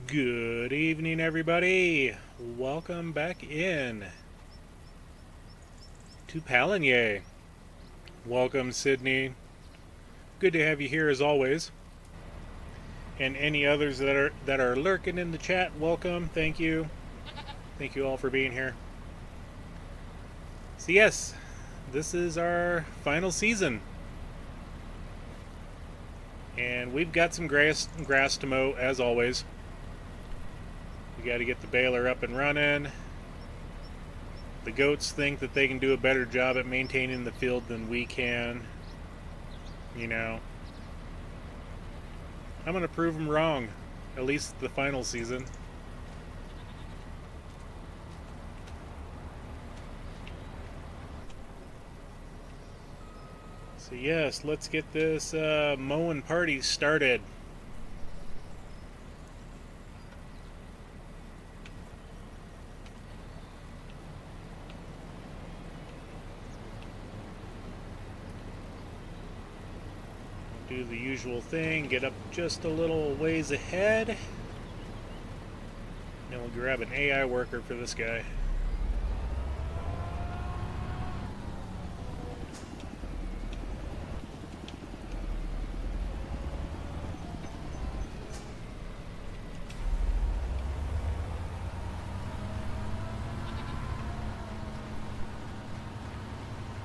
Good evening, everybody. Welcome back in to Pallegney. Welcome, Sydney. Good to have you here as always. And any others that are lurking in the chat, welcome. Thank you. Thank you all for being here. So yes, this is our final season. And we've got some grass to mow as always. We got to get the baler up and running. The goats think that they can do a better job at maintaining the field than we can. You know. I'm going to prove them wrong. At least the final season. So yes, let's get this mowing party started. Do the usual thing, get up just a little ways ahead. Then we'll grab an AI worker for this guy.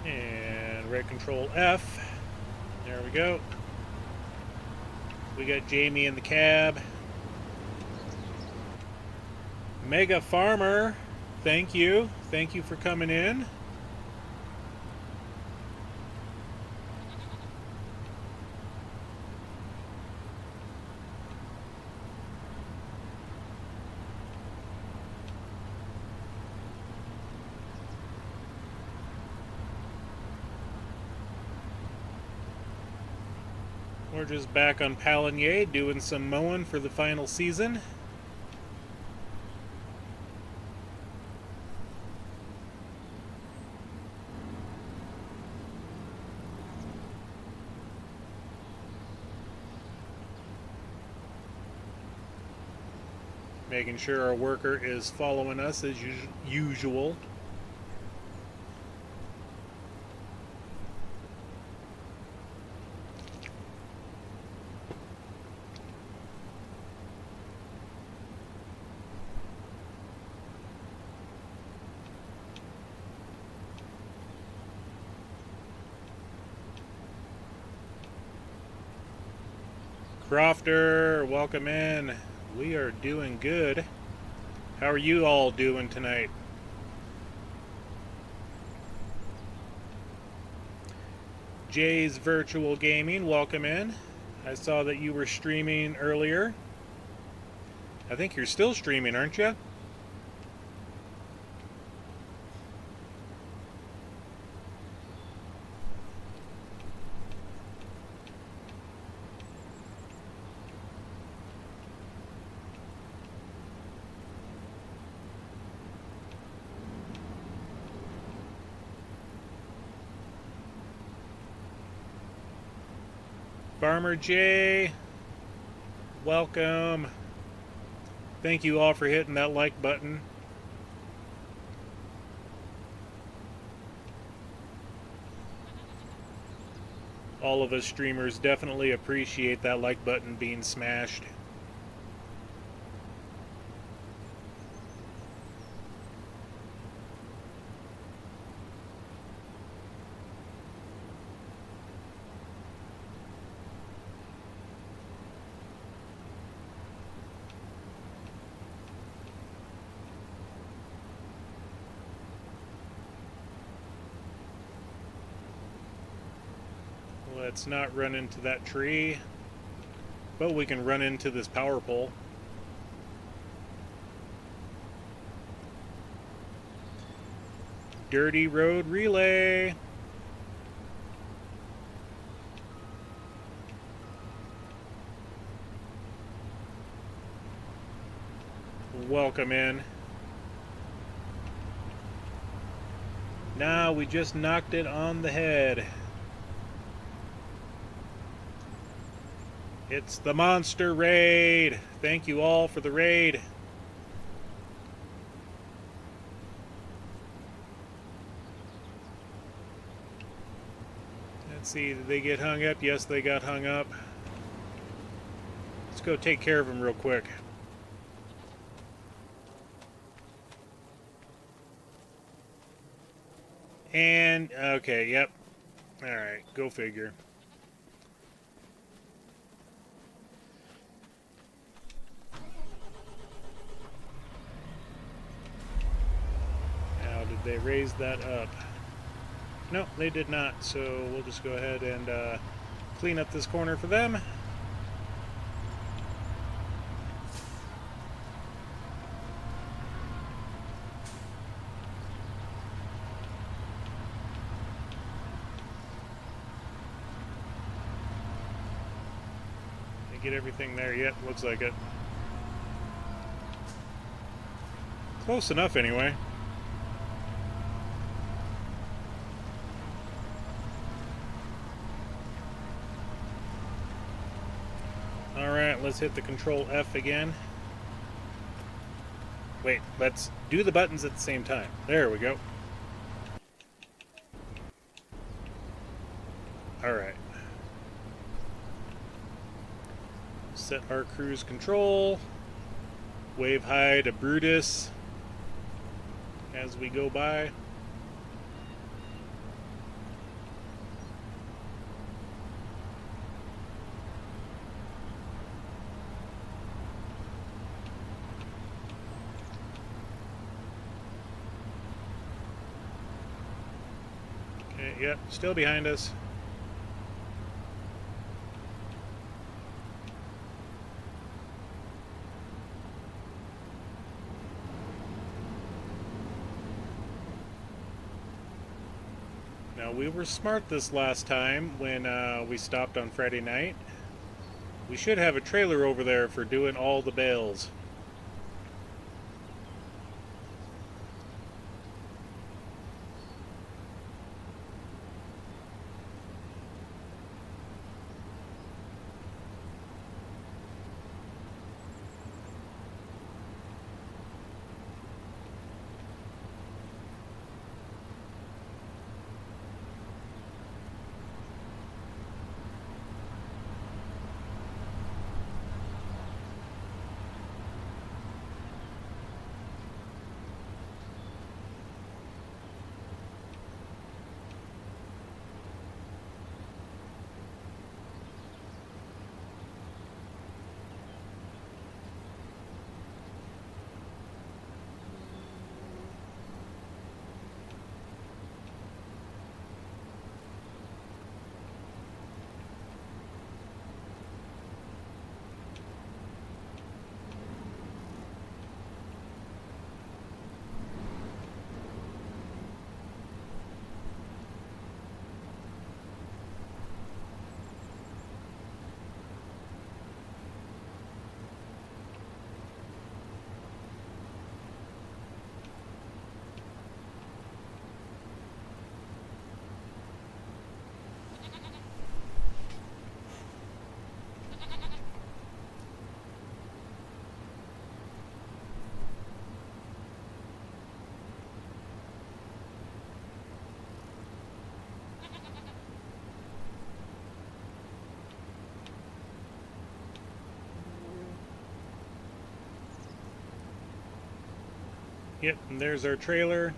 And right control F. There we go. We got Jamie in the cab. Mega Farmer, thank you. Thank you for coming in. We're just back on Pallegney doing some mowing for the final season. Making sure our worker is following us as usual. Crofter, welcome in. We are doing good. How are you all doing tonight? Jay's Virtual Gaming, welcome in. I saw that you were streaming earlier. I think you're still streaming, aren't you? Farmer J, welcome. Thank you all for hitting that like button. All of us streamers definitely appreciate that like button being smashed. Let's not run into that tree, but we can run into this power pole. Dirty Road Relay. Welcome in. Nah, we just knocked it on the head. It's the Monster Raid. Thank you all for the raid. Let's see, did they get hung up? Yes, they got hung up. Let's go take care of them real quick. And, okay, yep. Alright, go figure. Now, did they raise that up? No, they did not, so we'll just go ahead and clean up this corner for them. Get everything there yet? Looks like it. Close enough, anyway. Alright, let's hit the Control F again. Wait, let's do the buttons at the same time. There we go. Alright. Set our cruise control. Wave high to Brutus as we go by. Okay, yep, still behind us. Now, we were smart this last time when we stopped on Friday night. We should have a trailer over there for doing all the bales. Yep, and there's our trailer.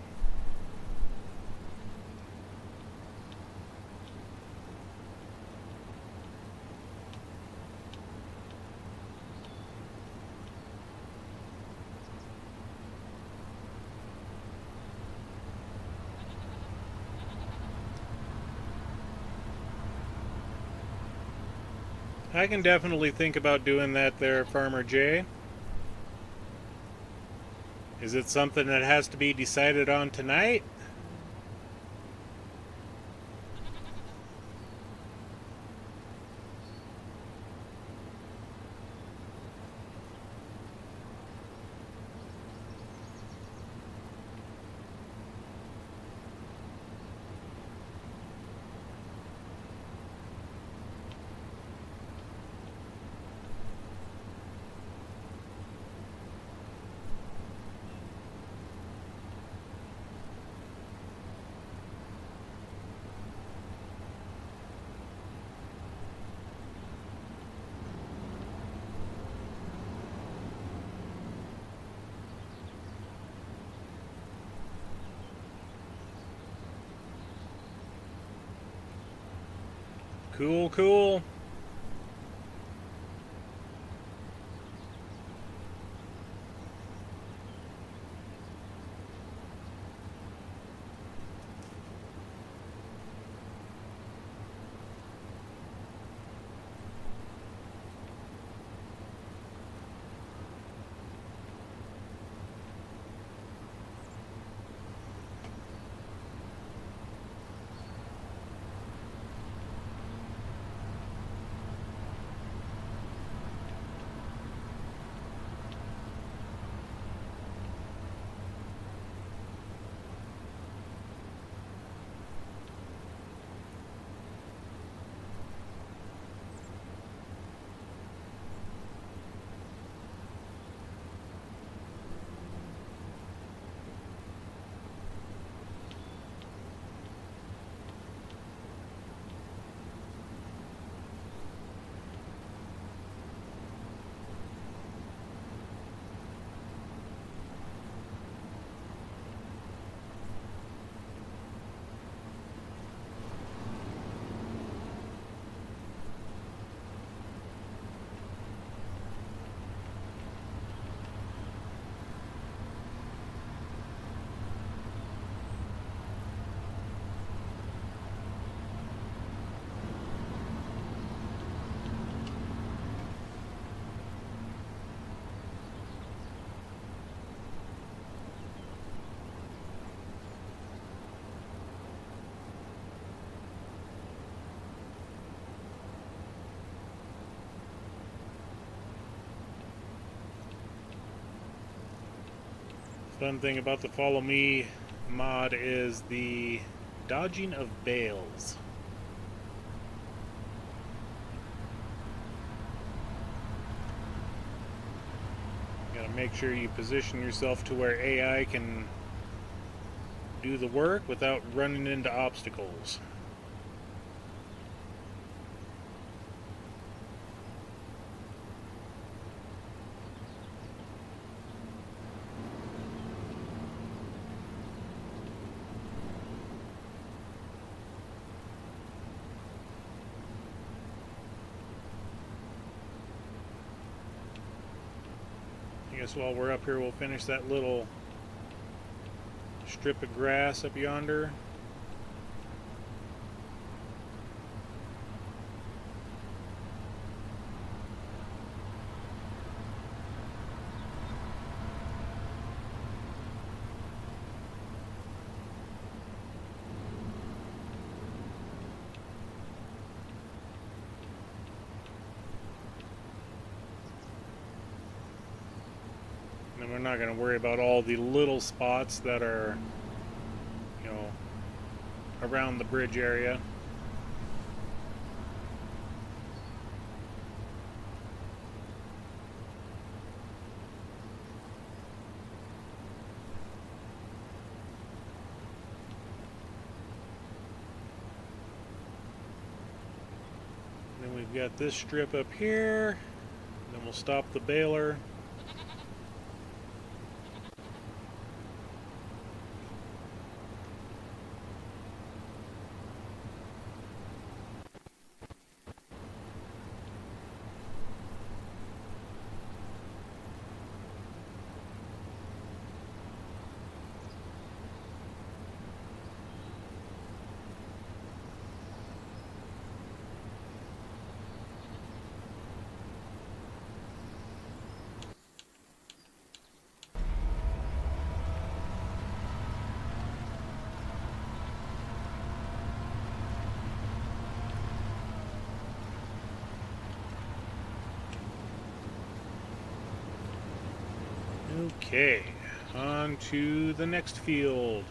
I can definitely think about doing that there, Farmer J. Is it something that has to be decided on tonight? Cool, cool. Fun thing about the Follow Me mod is the dodging of bales. You gotta make sure you position yourself to where AI can do the work without running into obstacles. I guess while we're up here, we'll finish that little strip of grass up yonder. And we're not going to worry about all the little spots that are, you know, around the bridge area. And then we've got this strip up here. Then we'll stop the baler. Okay, on to the next field.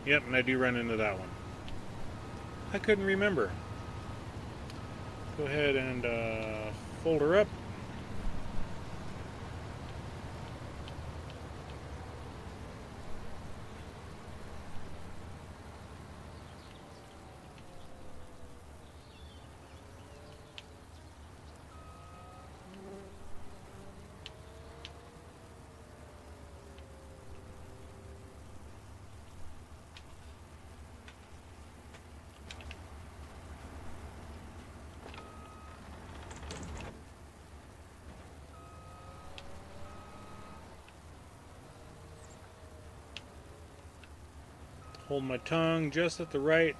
Yep, and I do run into that one. I couldn't remember. Go ahead and fold her up. Hold my tongue just at the right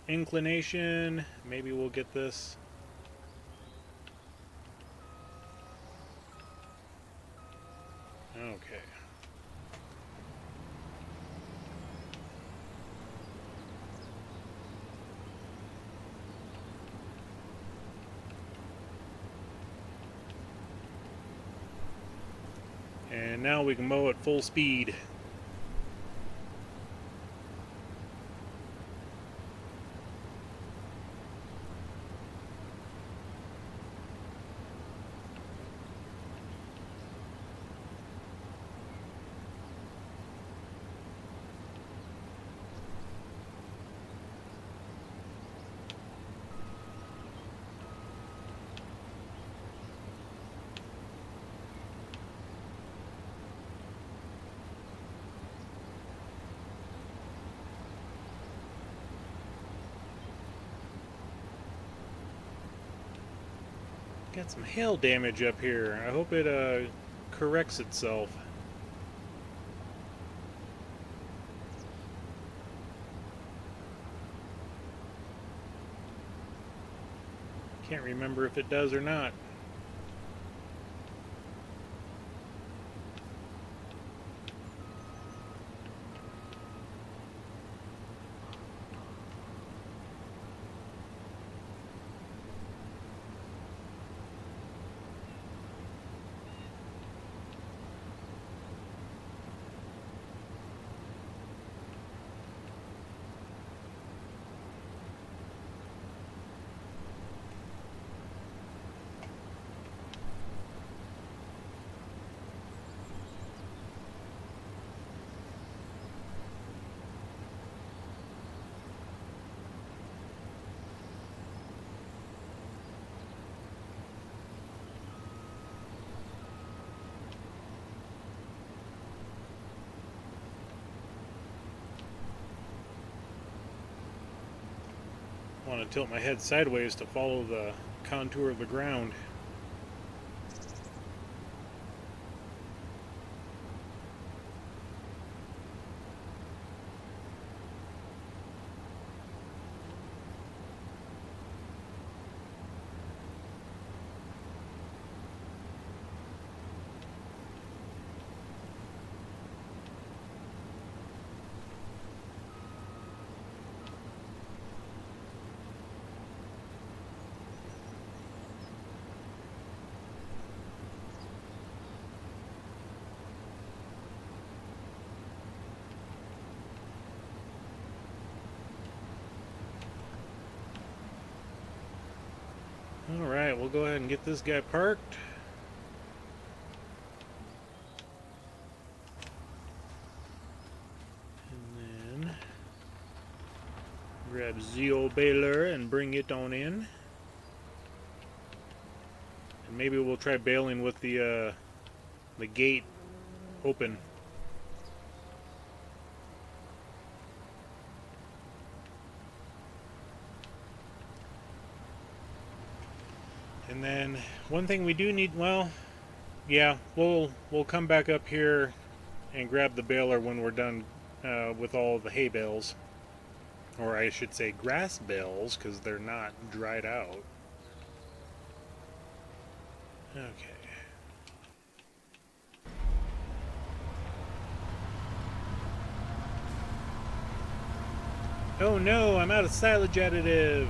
inclination. Maybe we'll get this. Okay. And now we can mow at full speed. Got some hail damage up here. I hope it corrects itself. Can't remember if it does or not. I want to tilt my head sideways to follow the contour of the ground. Alright, we'll go ahead and get this guy parked. And then grab the old baler and bring it on in. And maybe we'll try baling with the gate open. And then one thing we do need, well, yeah, we'll come back up here and grab the baler when we're done with all the hay bales, or I should say grass bales, because they're not dried out. Okay. Oh no, I'm out of silage additive.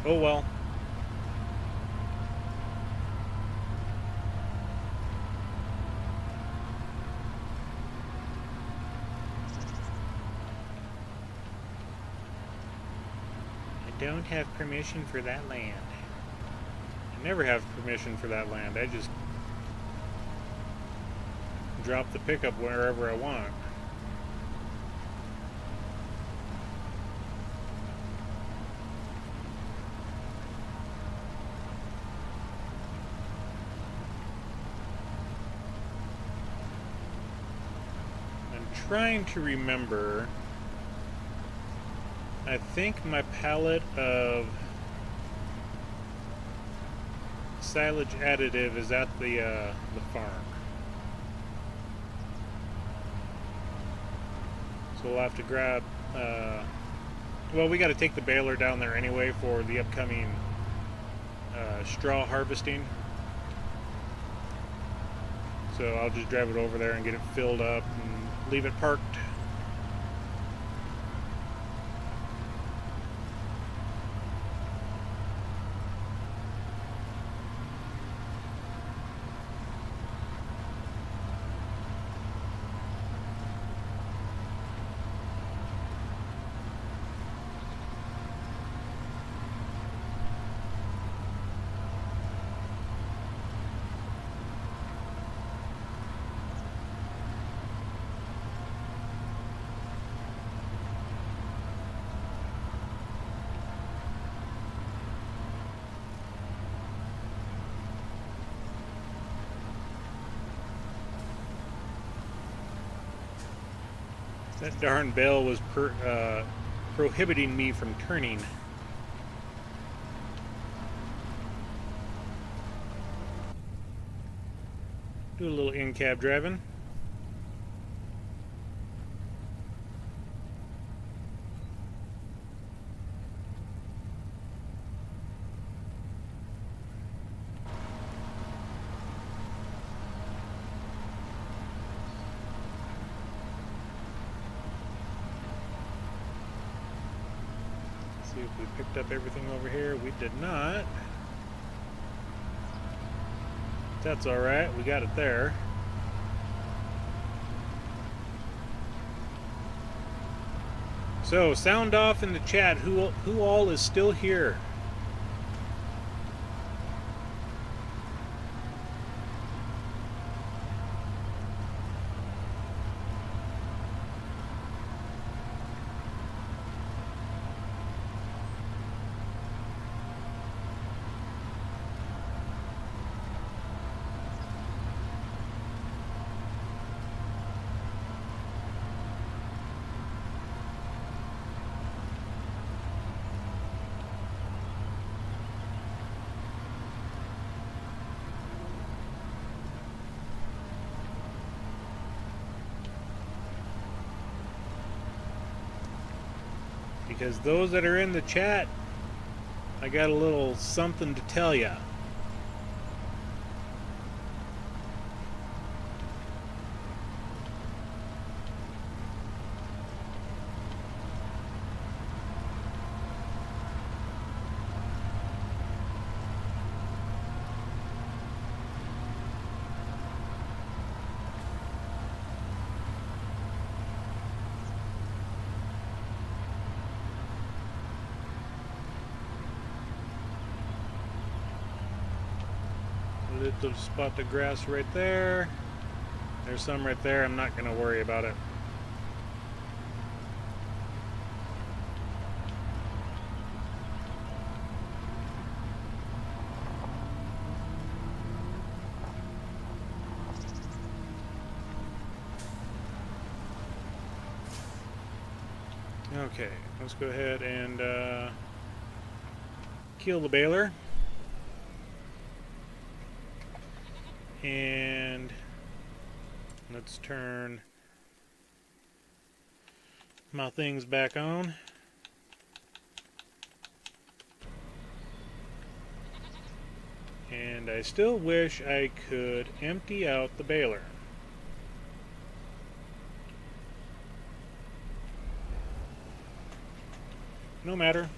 Oh well. I don't have permission for that land. I never have permission for that land. I just drop the pickup wherever I want. Trying to remember. I think my pallet of silage additive is at the farm. So we'll have to grab, well, we got to take the baler down there anyway for the upcoming straw harvesting. So I'll just drive it over there and get it filled up and leave it parked. That darn bell was prohibiting me from turning. Do a little in-cab driving. See if we picked up everything over here. We did not. That's alright, we got it there. So, sound off in the chat who all is still here. Because those that are in the chat, I got a little something to tell you. Little spot of grass right there. There's some right there. I'm not going to worry about it. Okay, let's go ahead and keel the baler. And let's turn my things back on. And I still wish I could empty out the baler. No matter.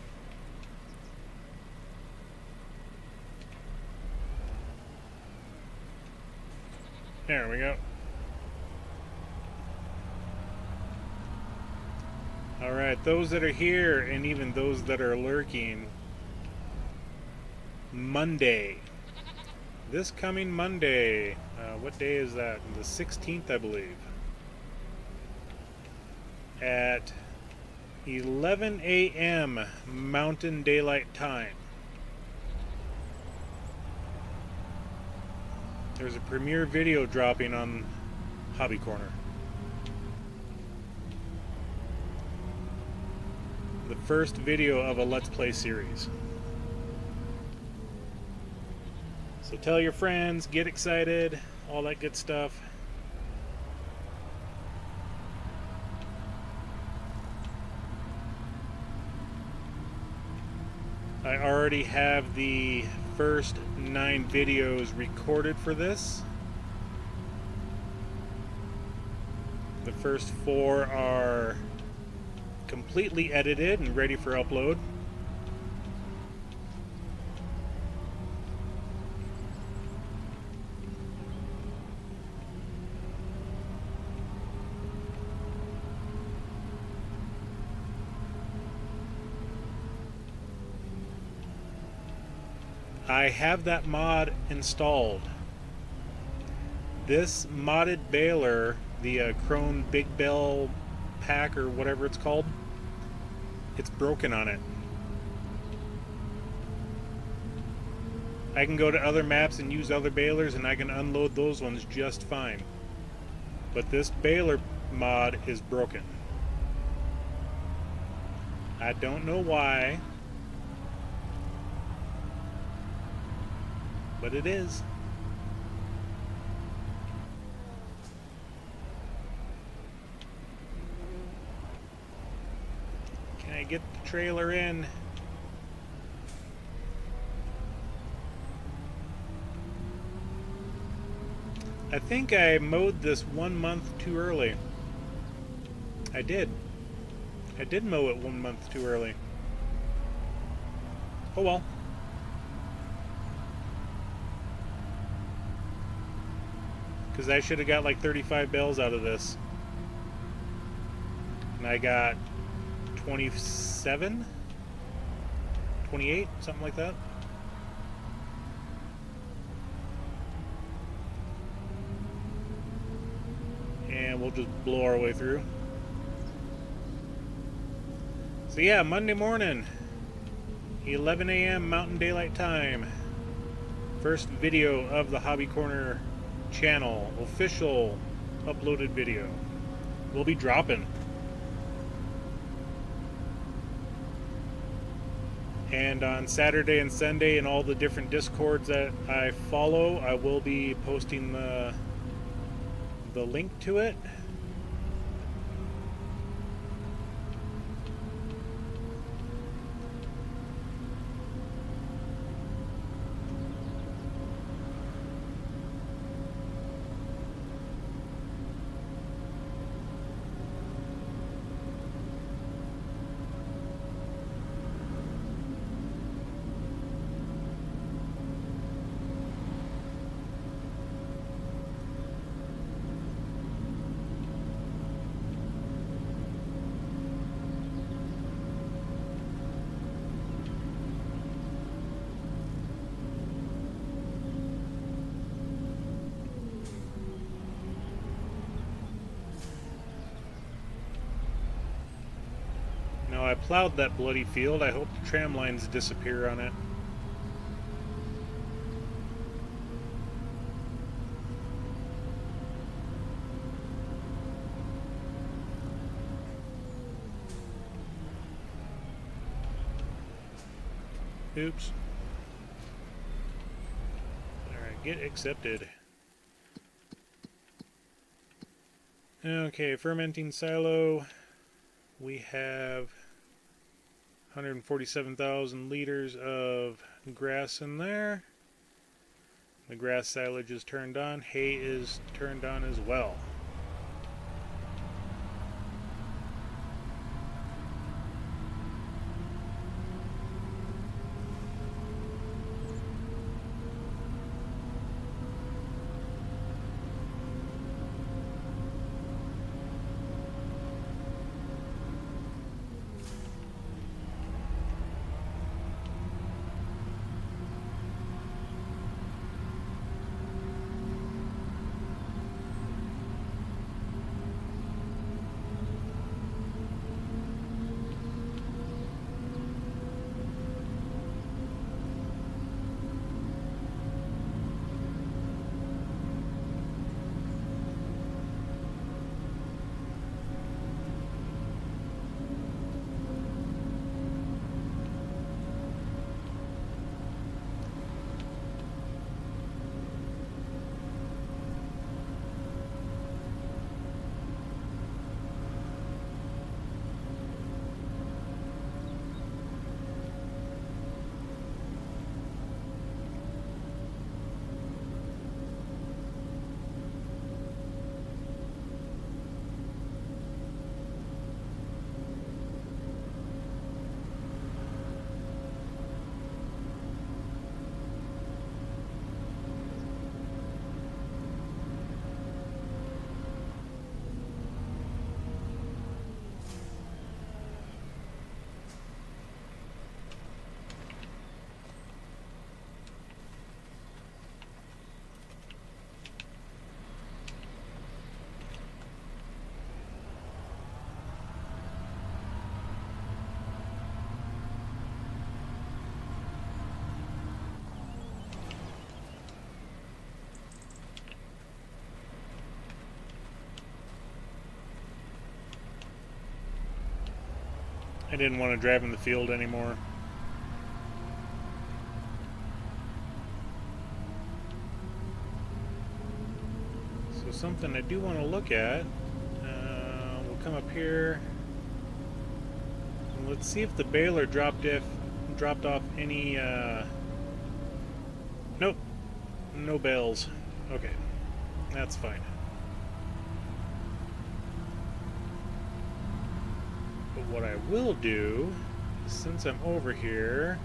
There we go. Alright, those that are here and even those that are lurking, Monday. This coming Monday. What day is that? The 16th, I believe. At 11 a.m. Mountain Daylight Time. There's a premiere video dropping on Hobby Corner. The first video of a Let's Play series. So tell your friends, get excited, all that good stuff. I already have the first 9 videos recorded for this. The first 4 are completely edited and ready for upload. I have that mod installed. This modded baler, the Krone Big Bell pack or whatever it's called, it's broken on it. I can go to other maps and use other balers and I can unload those ones just fine. But this baler mod is broken. I don't know why, but it is. Can I get the trailer in? I think I mowed this 1 month too early. I did. I did mow it 1 month too early. Oh well. Because I should have got like 35 bales out of this. And I got 27? 28? Something like that. And we'll just blow our way through. So yeah, Monday morning, 11 a.m. Mountain Daylight Time. First video of the Hobby Corner channel, official uploaded video. We'll be dropping. And on Saturday and Sunday in all the different Discords that I follow, I will be posting the link to it. Now I plowed that bloody field. I hope the tram lines disappear on it. Oops. Alright, get accepted. Okay, fermenting silo. We have 147,000 liters of grass in there. The grass silage is turned on. Hay is turned on as well. I didn't want to drive in the field anymore. So something I do want to look at. We'll come up here. And let's see if the baler dropped off any. Nope, no bales. Okay, that's fine. But what I will do, since I'm over here,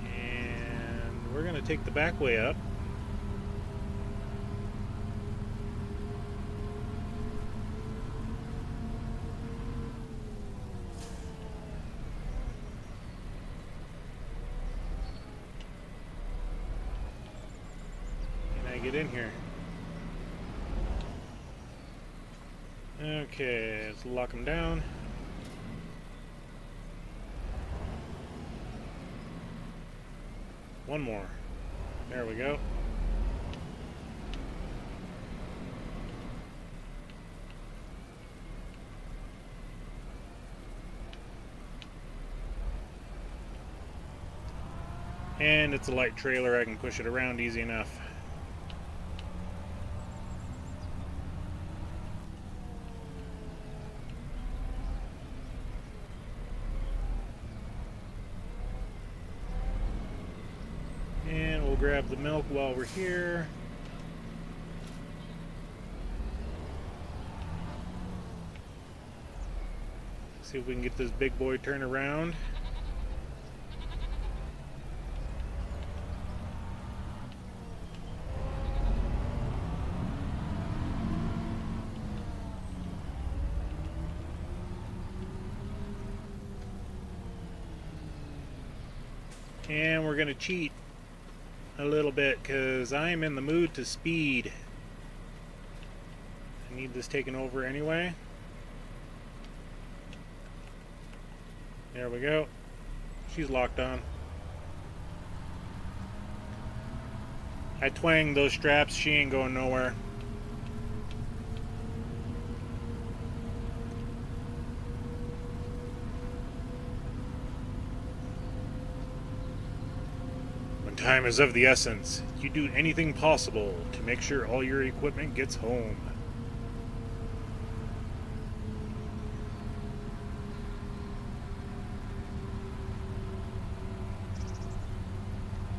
and we're going to take the back way up. Can I get in here? Okay, let's lock them down. One more. There we go. And it's a light trailer, I can push it around easy enough. And we'll grab the milk while we're here. See if we can get this big boy turned around. And we're going to cheat a little bit because I'm in the mood to speed. I need this taken over anyway. There we go. She's locked on. I twanged those straps. She ain't going nowhere. When time is of the essence, you do anything possible to make sure all your equipment gets home.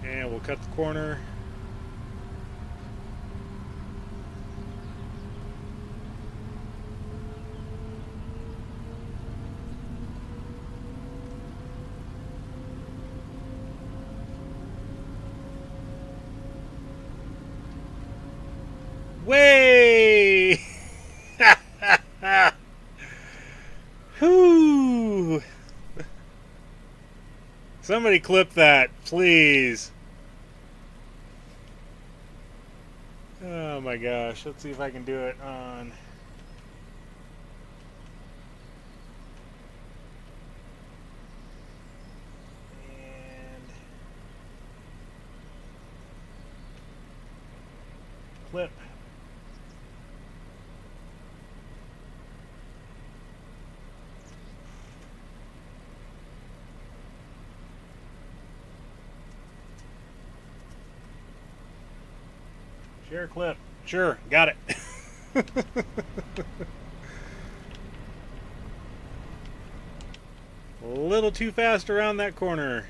And we'll cut the corner. Way! Whoo! Somebody clip that, please. Oh my gosh, let's see if I can do it on. And clip. Share clip. Sure, got it. A little too fast around that corner.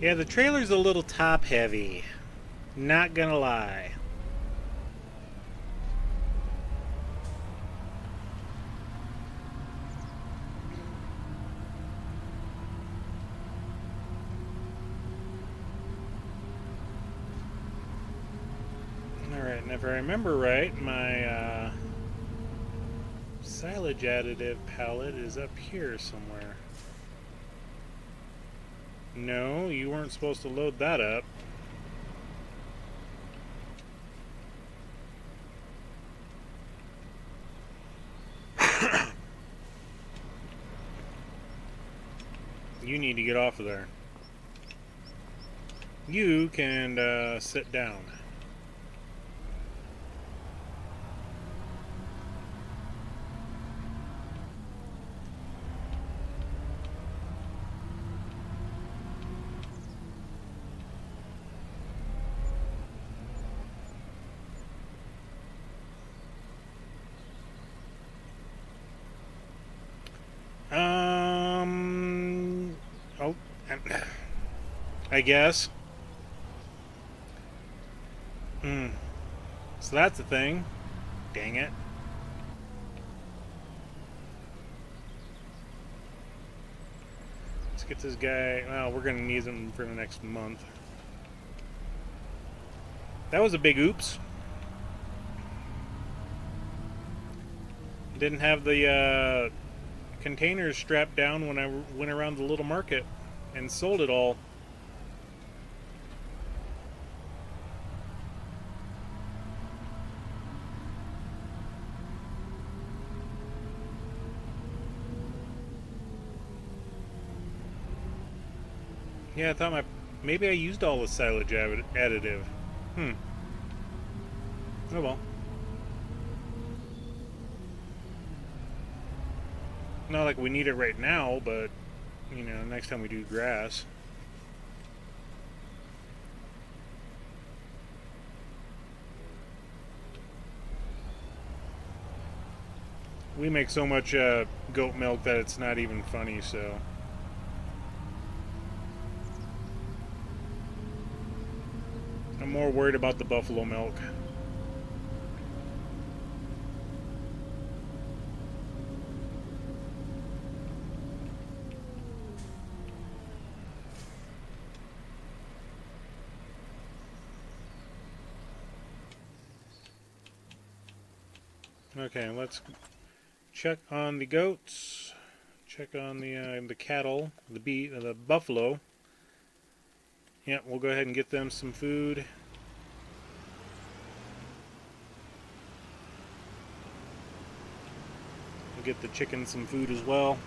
Yeah, the trailer's a little top heavy. Not gonna lie. If I remember right, my silage additive pallet is up here somewhere. No, you weren't supposed to load that up. You need to get off of there. You can sit down. Oh, I guess. So that's the thing. Dang it. Let's get this guy. Well, we're going to need him for the next month. That was a big oops. Didn't have the containers strapped down when I went around the little market and sold it all. Yeah, I thought maybe I used all the silage additive. Oh well. Not like we need it right now, but you know, next time we do grass. We make so much goat milk that it's not even funny, so. I'm more worried about the buffalo milk. Okay, let's check on the goats. Check on the cattle, the buffalo. Yeah, we'll go ahead and get them some food. We'll get the chicken some food as well.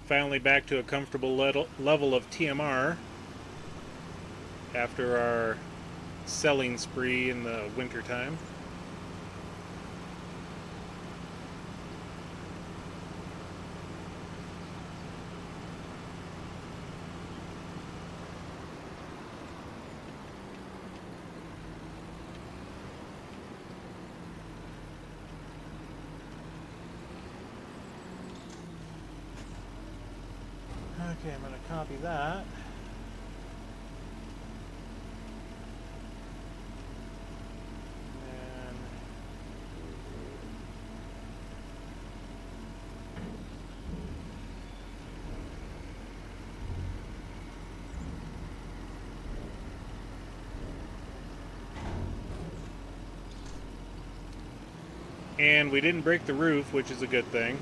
Finally back to a comfortable level of TMR after our selling spree in the winter time. Okay, I'm going to copy that. And we didn't break the roof, which is a good thing.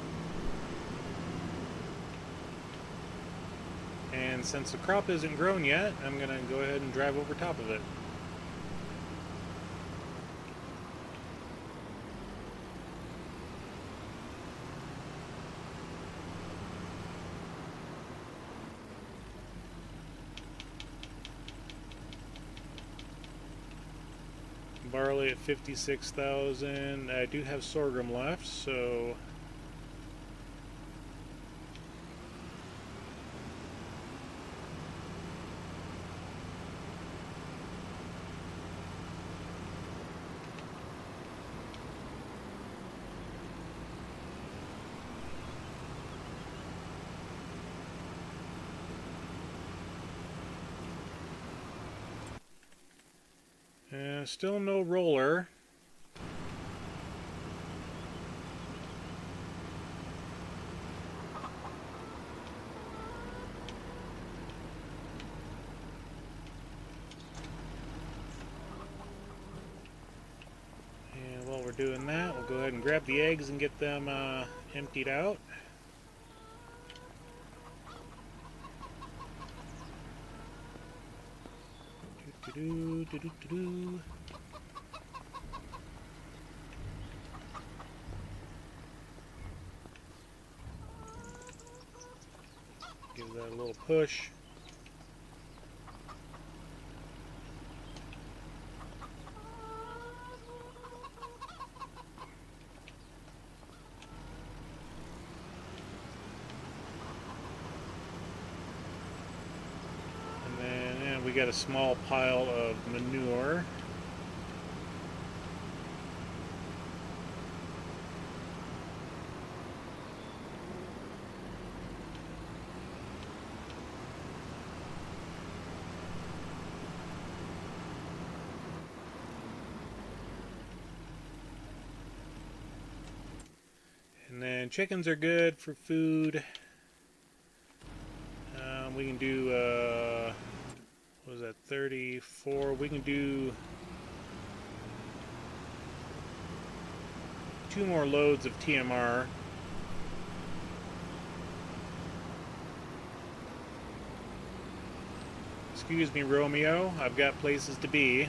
And since the crop isn't grown yet, I'm going to go ahead and drive over top of it. Barley at 56,000. I do have sorghum left, so still no roller. doing that, we'll go ahead and grab the eggs and get them emptied out. Do-do-do-do-do-do. Give that a little push. We got a small pile of manure. And then chickens are good for food. We can do what was that, 34? We can do 2 more loads of TMR. Excuse me, Romeo, I've got places to be.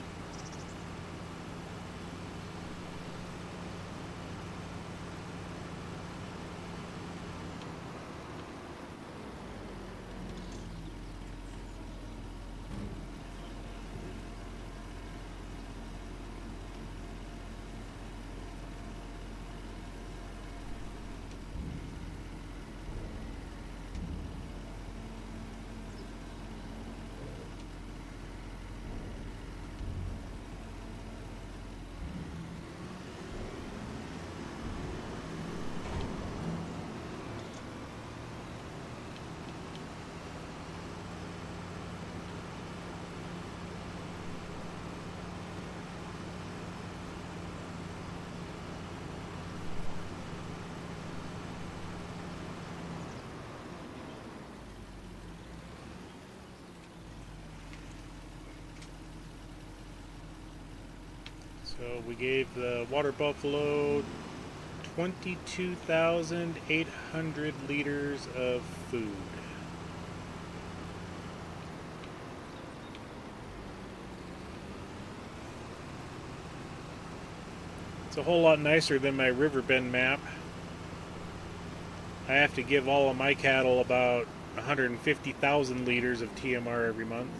So we gave the water buffalo 22,800 liters of food. It's a whole lot nicer than my riverbend map. I have to give all of my cattle about 150,000 liters of TMR every month.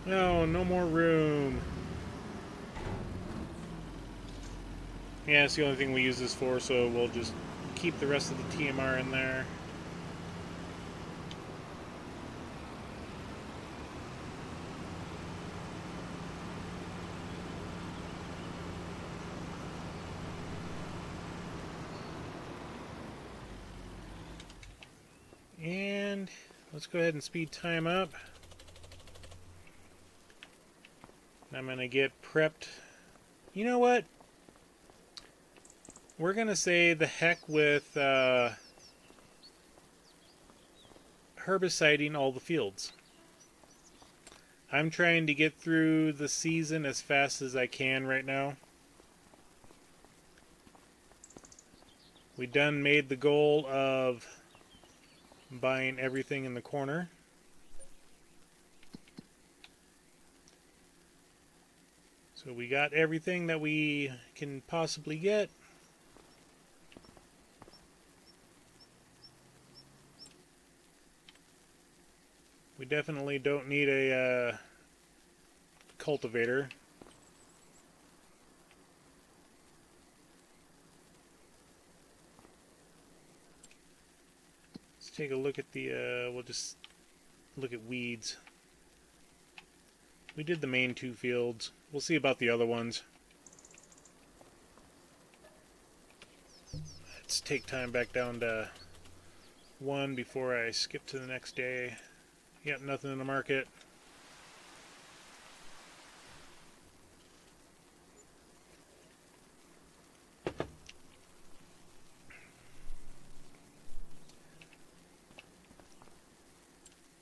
No, no more room. Yeah, it's the only thing we use this for, so we'll just keep the rest of the TMR in there. And let's go ahead and speed time up. I'm going to get prepped. You know what? We're going to say the heck with herbiciding all the fields. I'm trying to get through the season as fast as I can right now. We done made the goal of buying everything in the corner. So we got everything that we can possibly get. We definitely don't need a cultivator. Let's take a look at the, we'll just look at weeds. We did the main 2 fields. We'll see about the other ones. Let's take time back down to 1 before I skip to the next day. Yep, nothing in the market.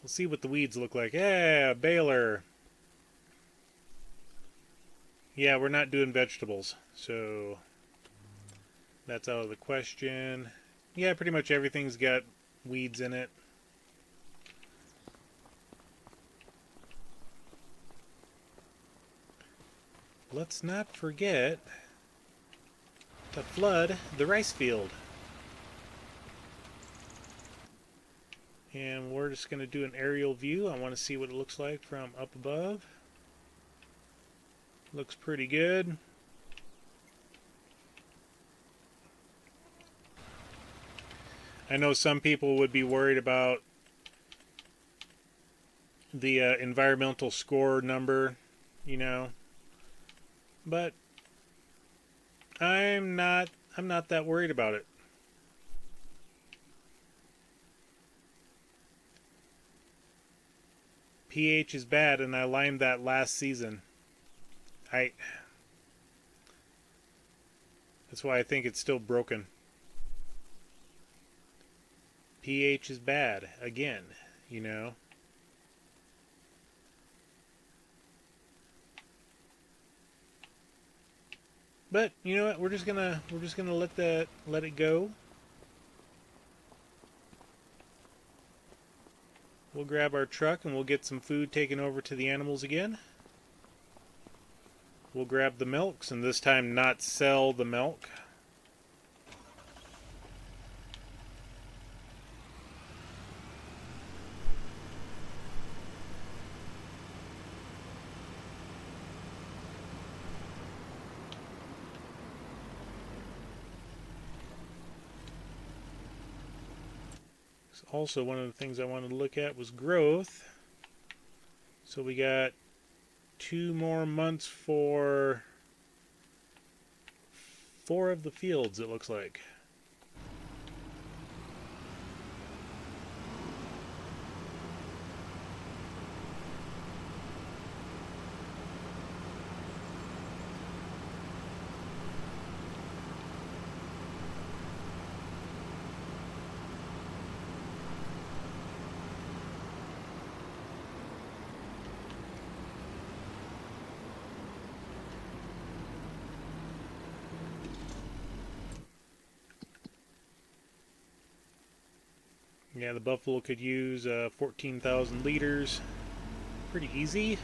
We'll see what the weeds look like. Yeah, baler. Yeah, we're not doing vegetables, so that's out of the question. Yeah, pretty much everything's got weeds in it. Let's not forget to flood the rice field. And we're just going to do an aerial view. I want to see what it looks like from up above. Looks pretty good. I know some people would be worried about the environmental score number, you know, but I'm not that worried about it. pH is bad, and I limed that last season. That's why I think it's still broken. pH is bad again, you know. But you know what? We're just gonna let it go. We'll grab our truck and we'll get some food taken over to the animals again. We'll grab the milks and this time not sell the milk. Also, one of the things I wanted to look at was growth. So we got 2 more months for 4 of the fields, it looks like. Yeah, the buffalo could use 14,000 liters. Pretty easy.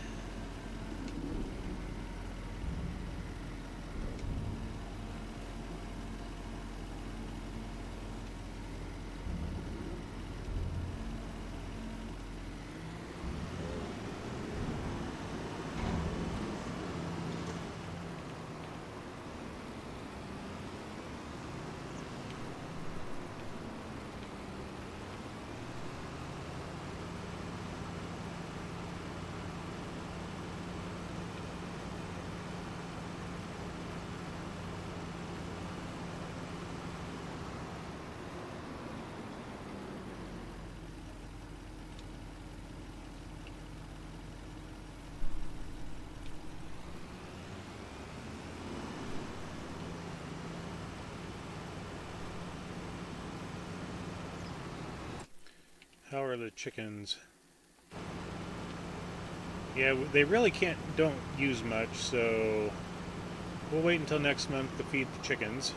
How are the chickens? Yeah, they really don't use much, so we'll wait until next month to feed the chickens.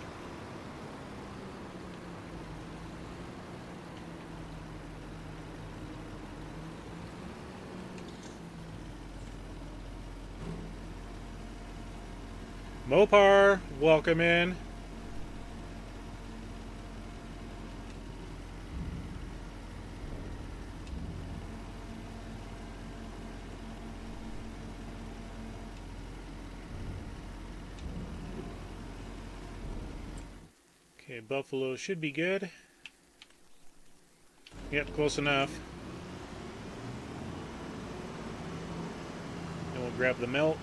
Mopar, welcome in. Okay, buffalo should be good. Yep, close enough. And we'll grab the milk.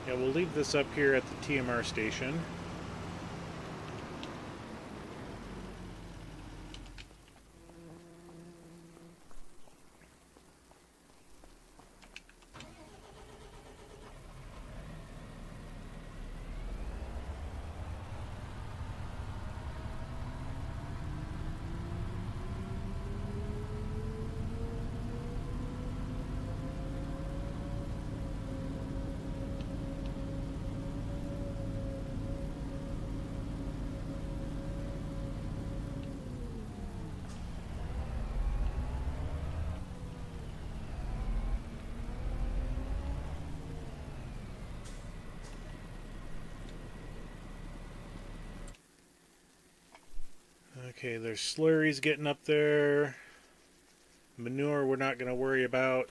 Yeah, we'll leave this up here at the TMR station. Okay, there's slurries getting up there. Manure we're not going to worry about.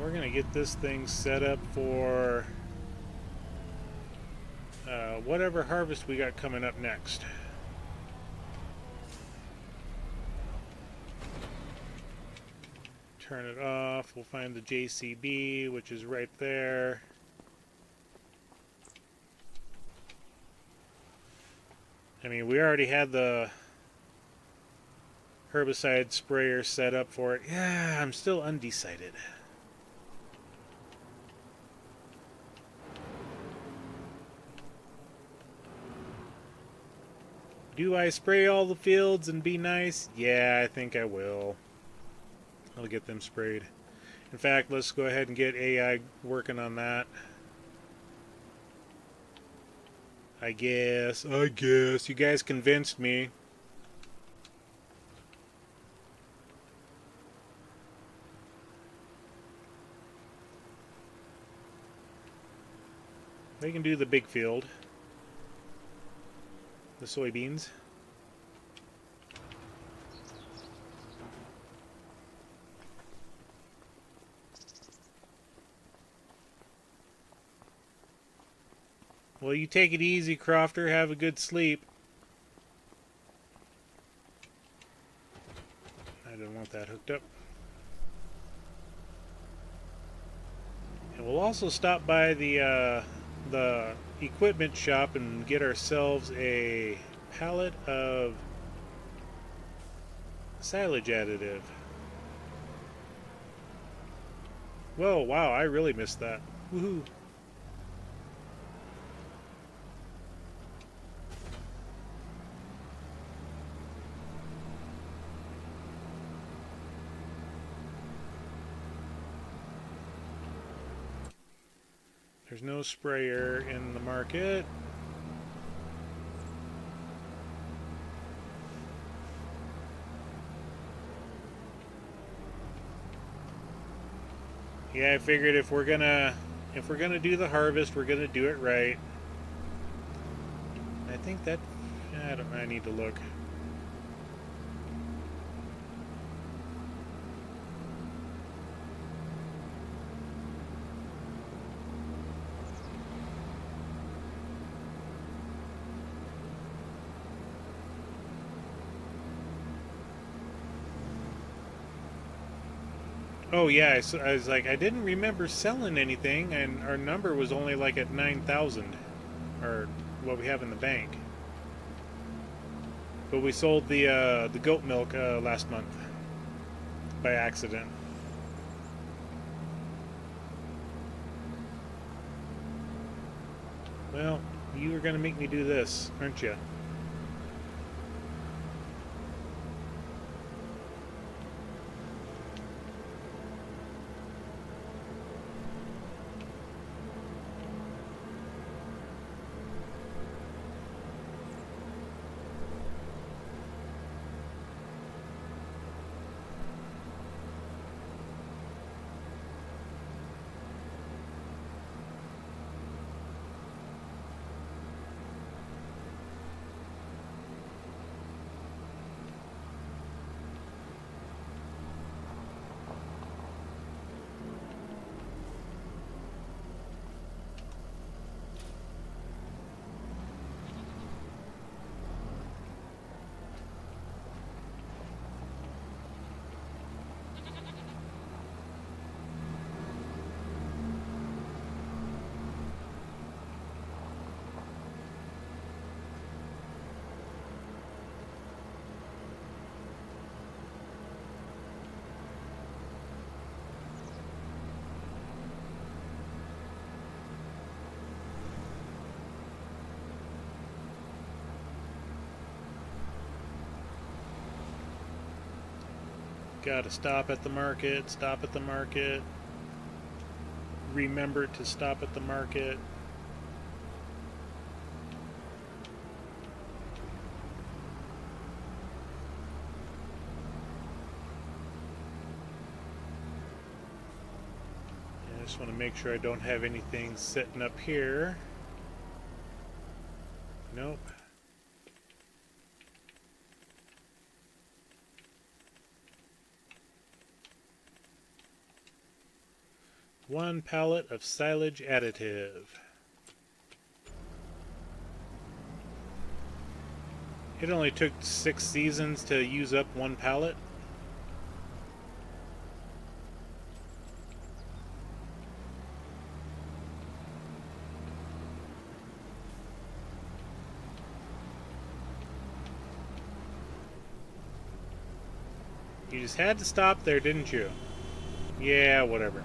We're going to get this thing set up for whatever harvest we got coming up next. Turn it off. We'll find the JCB, which is right there. I mean, we already had the herbicide sprayer set up for it. Yeah, I'm still undecided. Do I spray all the fields and be nice? Yeah, I think I will. I'll get them sprayed. In fact, let's go ahead and get AI working on that. I guess. You guys convinced me. They can do the big field. The soybeans. Well, you take it easy, Crofter. Have a good sleep. I didn't want that hooked up. And we'll also stop by the equipment shop and get ourselves a pallet of silage additive. Whoa, wow, I really missed that. Woohoo. There's no sprayer in the market. Yeah, I figured if we're gonna do the harvest, we're gonna do it right. I think that I need to look. Oh yeah, I was like, I didn't remember selling anything, and our number was only like at 9,000, or what we have in the bank. But we sold the goat milk last month by accident. Well, you were gonna make me do this, aren't you? Gotta stop at the market, stop at the market. Remember to stop at the market. I just want to make sure I don't have anything sitting up here. Nope. One pallet of silage additive. It only took 6 seasons to use up one pallet. You just had to stop there, didn't you? Yeah, whatever.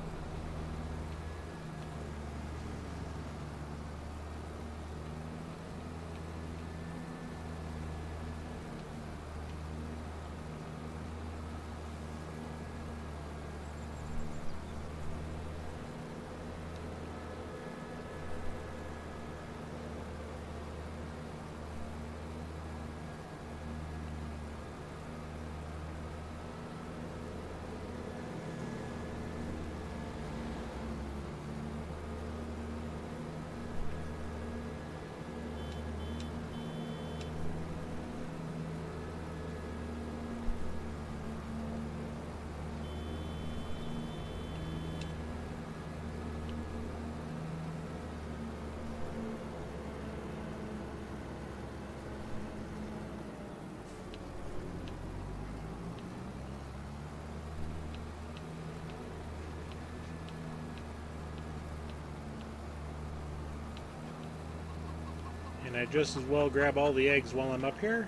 And I just as well grab all the eggs while I'm up here.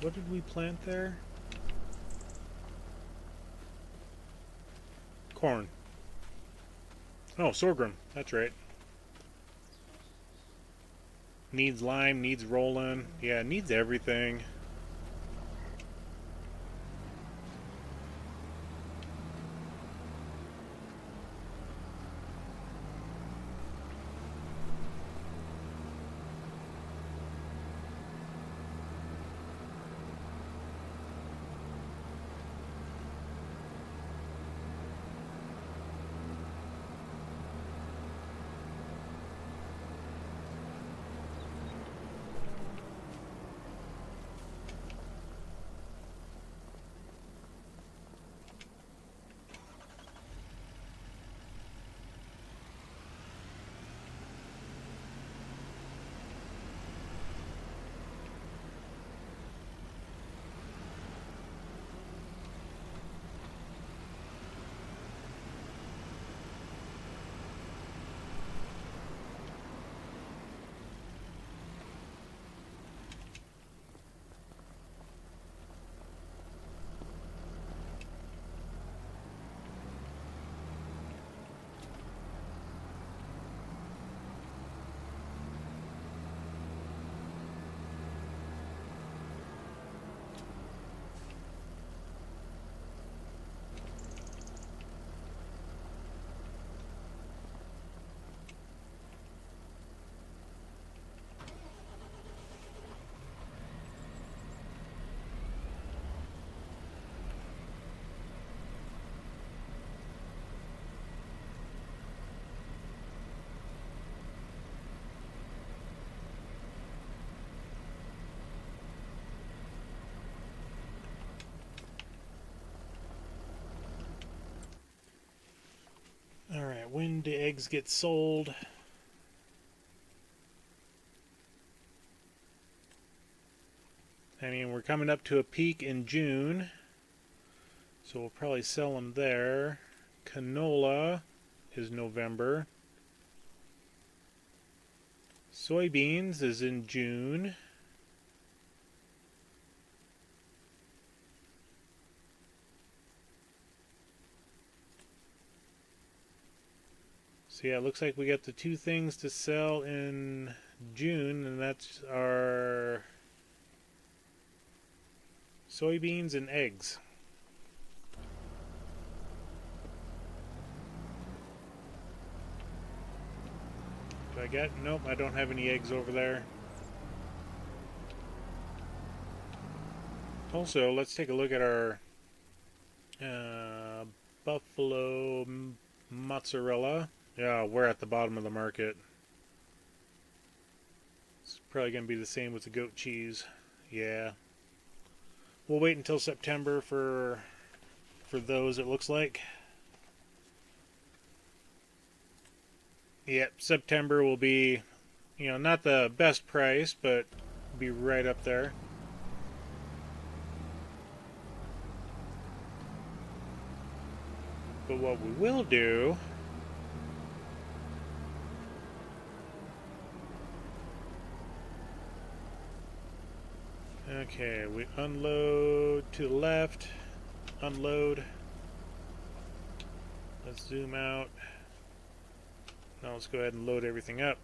What did we plant there? Corn. Oh, sorghum. That's right. Needs lime, needs rolling. Yeah, needs everything. the eggs get sold. I mean, we're coming up to a peak in June, so we'll probably sell them there. Canola is November. Soybeans is in June. So yeah, it looks like we got the two things to sell in June, and that's our soybeans and eggs. Do I get? Nope, I don't have any eggs over there. Also, let's take a look at our buffalo mozzarella. Yeah, we're at the bottom of the market. It's probably going to be the same with the goat cheese. Yeah. We'll wait until September for those, it looks like. Yep, September will be, you know, not the best price, but be right up there. But what we will do okay, we unload to the left, unload. Let's zoom out. Now let's go ahead and load everything up.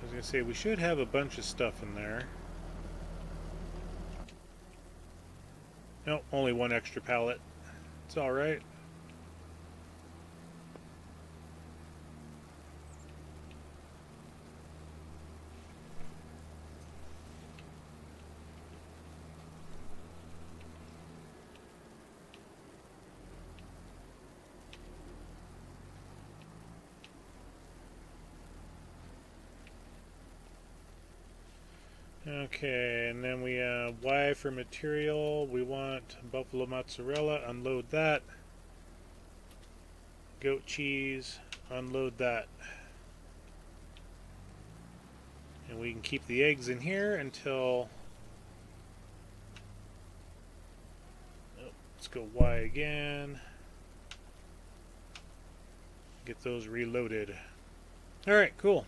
I was going to say, we should have a bunch of stuff in there. Nope, only one extra pallet. It's alright. Okay, and then we Y for material. We want buffalo mozzarella. Unload that. Goat cheese. Unload that. And we can keep the eggs in here until... Oh, let's go Y again. Get those reloaded. Alright, cool.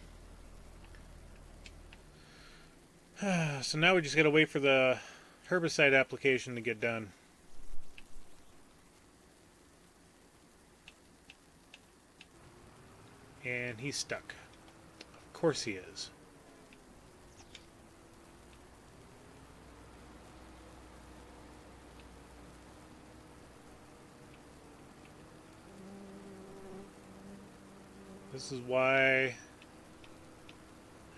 So now we just gotta wait for the herbicide application to get done. And he's stuck. Of course he is. This is why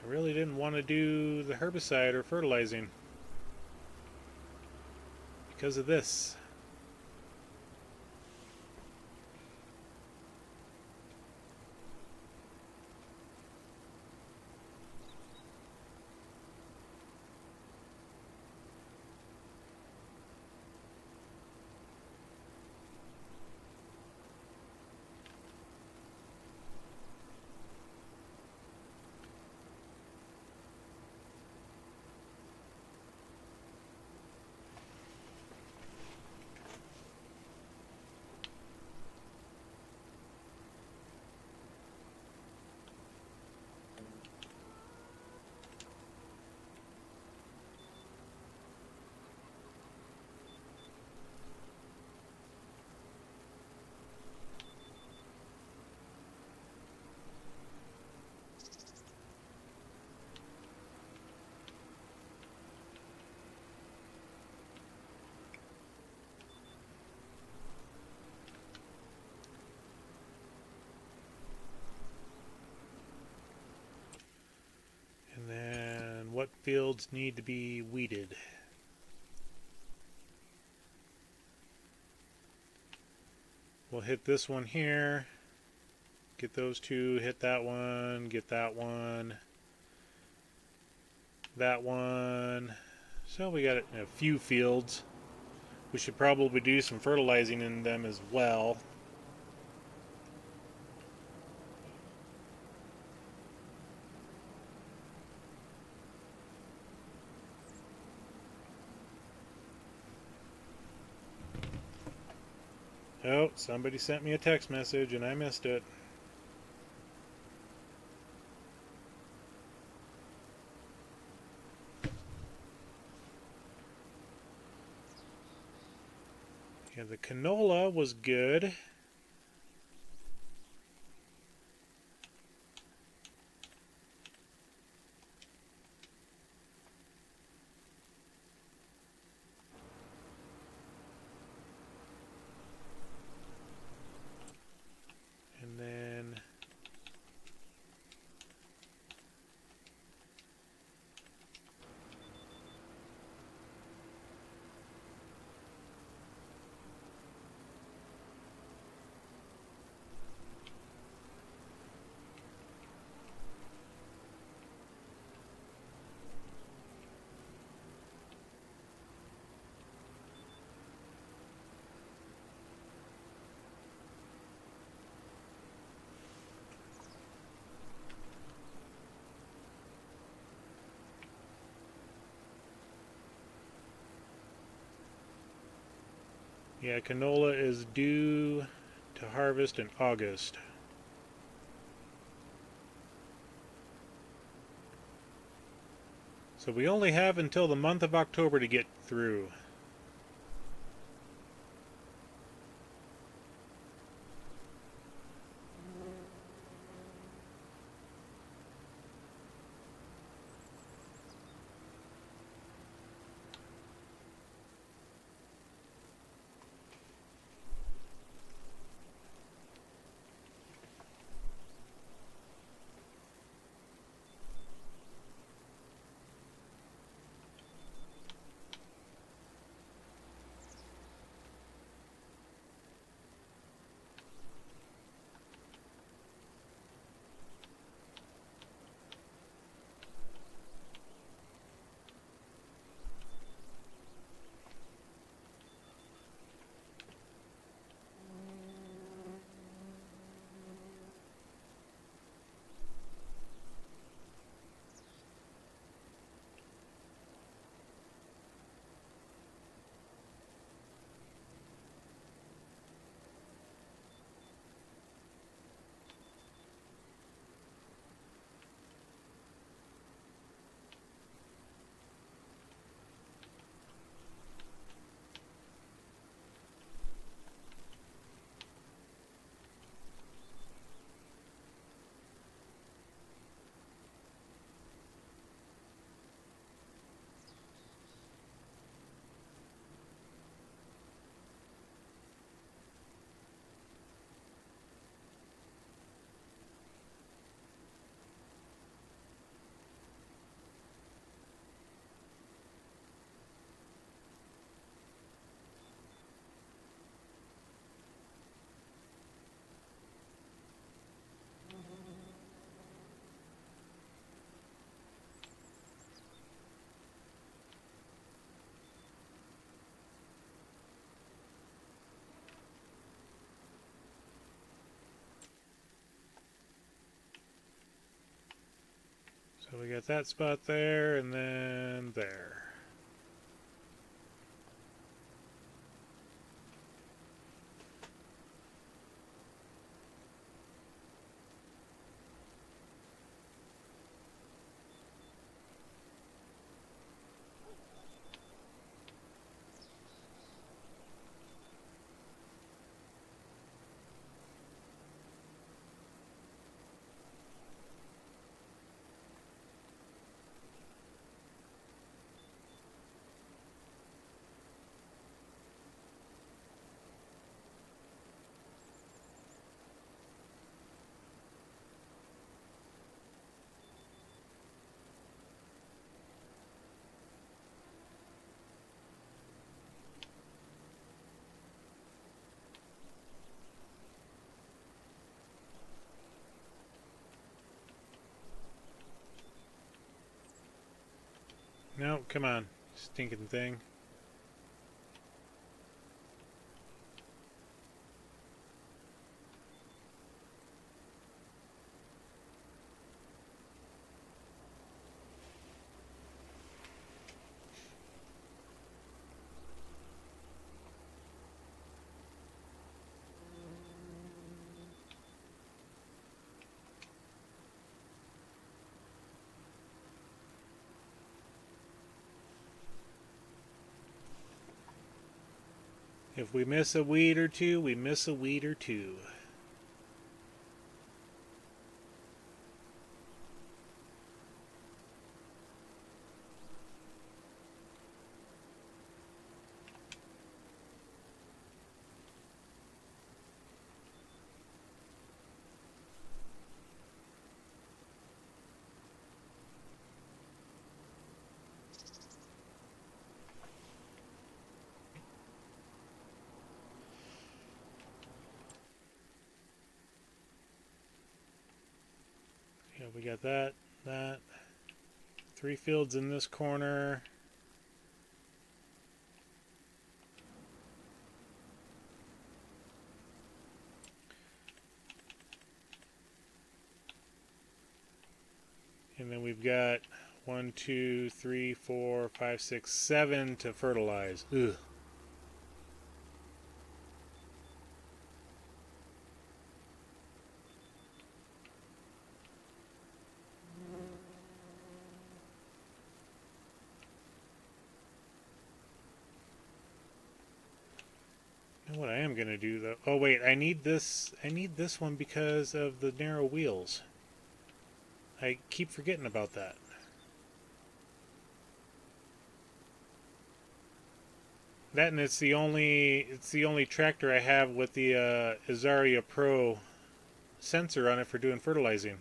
I really didn't want to do the herbicide or fertilizing. Because of this. And then what fields need to be weeded? We'll hit this one here. Get those two, hit that one, get that one, that one. So we got a few fields. We should probably do some fertilizing in them as well. Oh, somebody sent me a text message and I missed it. Yeah, the canola was good. And then yeah, canola is due to harvest in August. So we only have until the month of October to get through. So we got that spot there, and then there. No, come on, stinking thing. If we miss a weed or two, we miss a weed or two. Yeah, we got that. 3 fields in this corner. And then we've got 1, 2, 3, 4, 5, 6, 7 to fertilize. Ugh. You know what I am gonna do though? Oh wait, I need this one because of the narrow wheels. I keep forgetting about that. That, and it's the only tractor I have with the Azaria Pro sensor on it for doing fertilizing.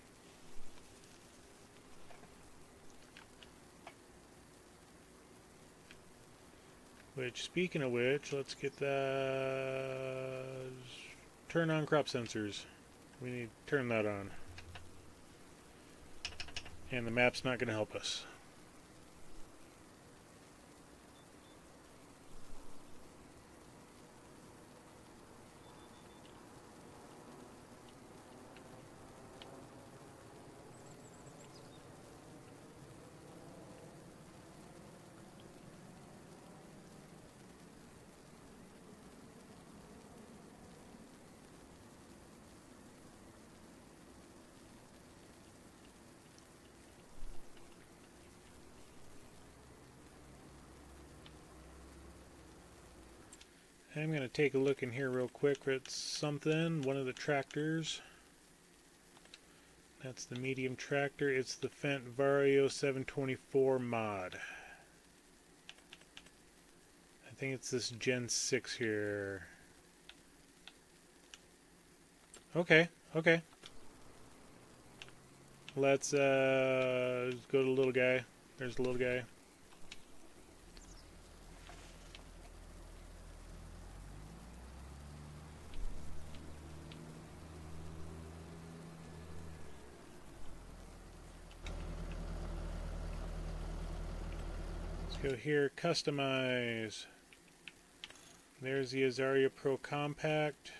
Which, speaking of which, let's get the turn on crop sensors. We need to turn that on. And the map's not going to help us. I'm going to take a look in here real quick at something. One of the tractors. That's the medium tractor. It's the Fendt Vario 724 mod. I think it's this Gen 6 here. Okay. Let's go to the little guy. There's the little guy. Go here, customize. There's the Azaria Pro Compact.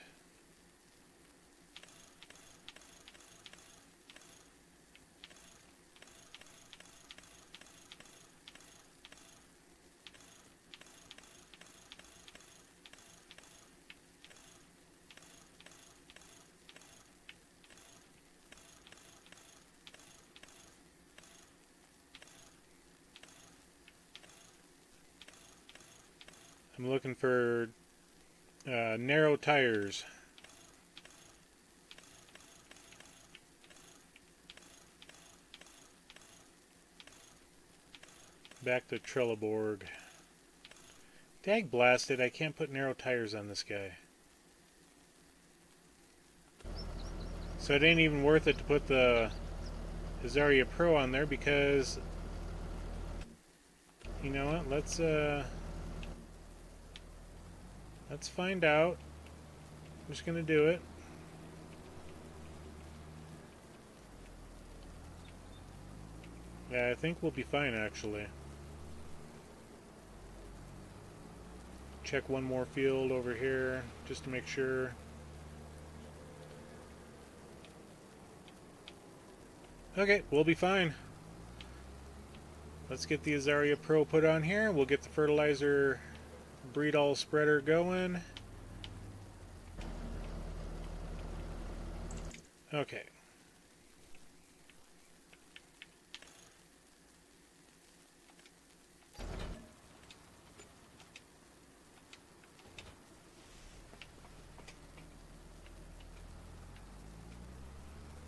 I'm looking for narrow tires. Back to Trelleborg. Dag blasted, I can't put narrow tires on this guy. So it ain't even worth it to put the Azaria Pro on there because, you know what, let's find out. I'm just gonna do it. Yeah, I think we'll be fine actually. check one more field over here just to make sure. Okay, we'll be fine. Let's get the Azaria Pro put on here. We'll get the fertilizer breed all spreader going. Okay.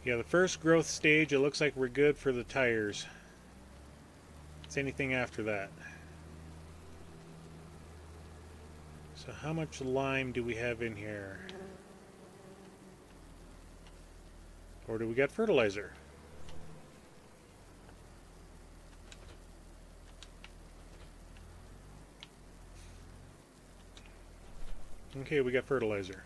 Yeah, the first growth stage, it looks like we're good for the tires. It's anything after that. So how much lime do we have in here? Or do we got fertilizer? Okay, we got fertilizer.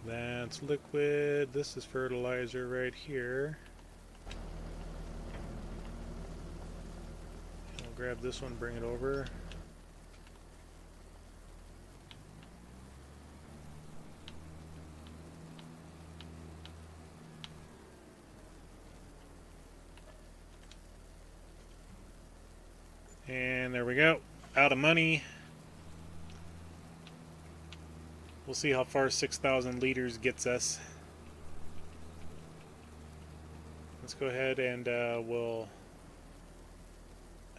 That's liquid. This is fertilizer right here. I'll grab this one, bring it over. And there we go. Out of money. We'll see how far 6,000 liters gets us. Let's go ahead and we'll...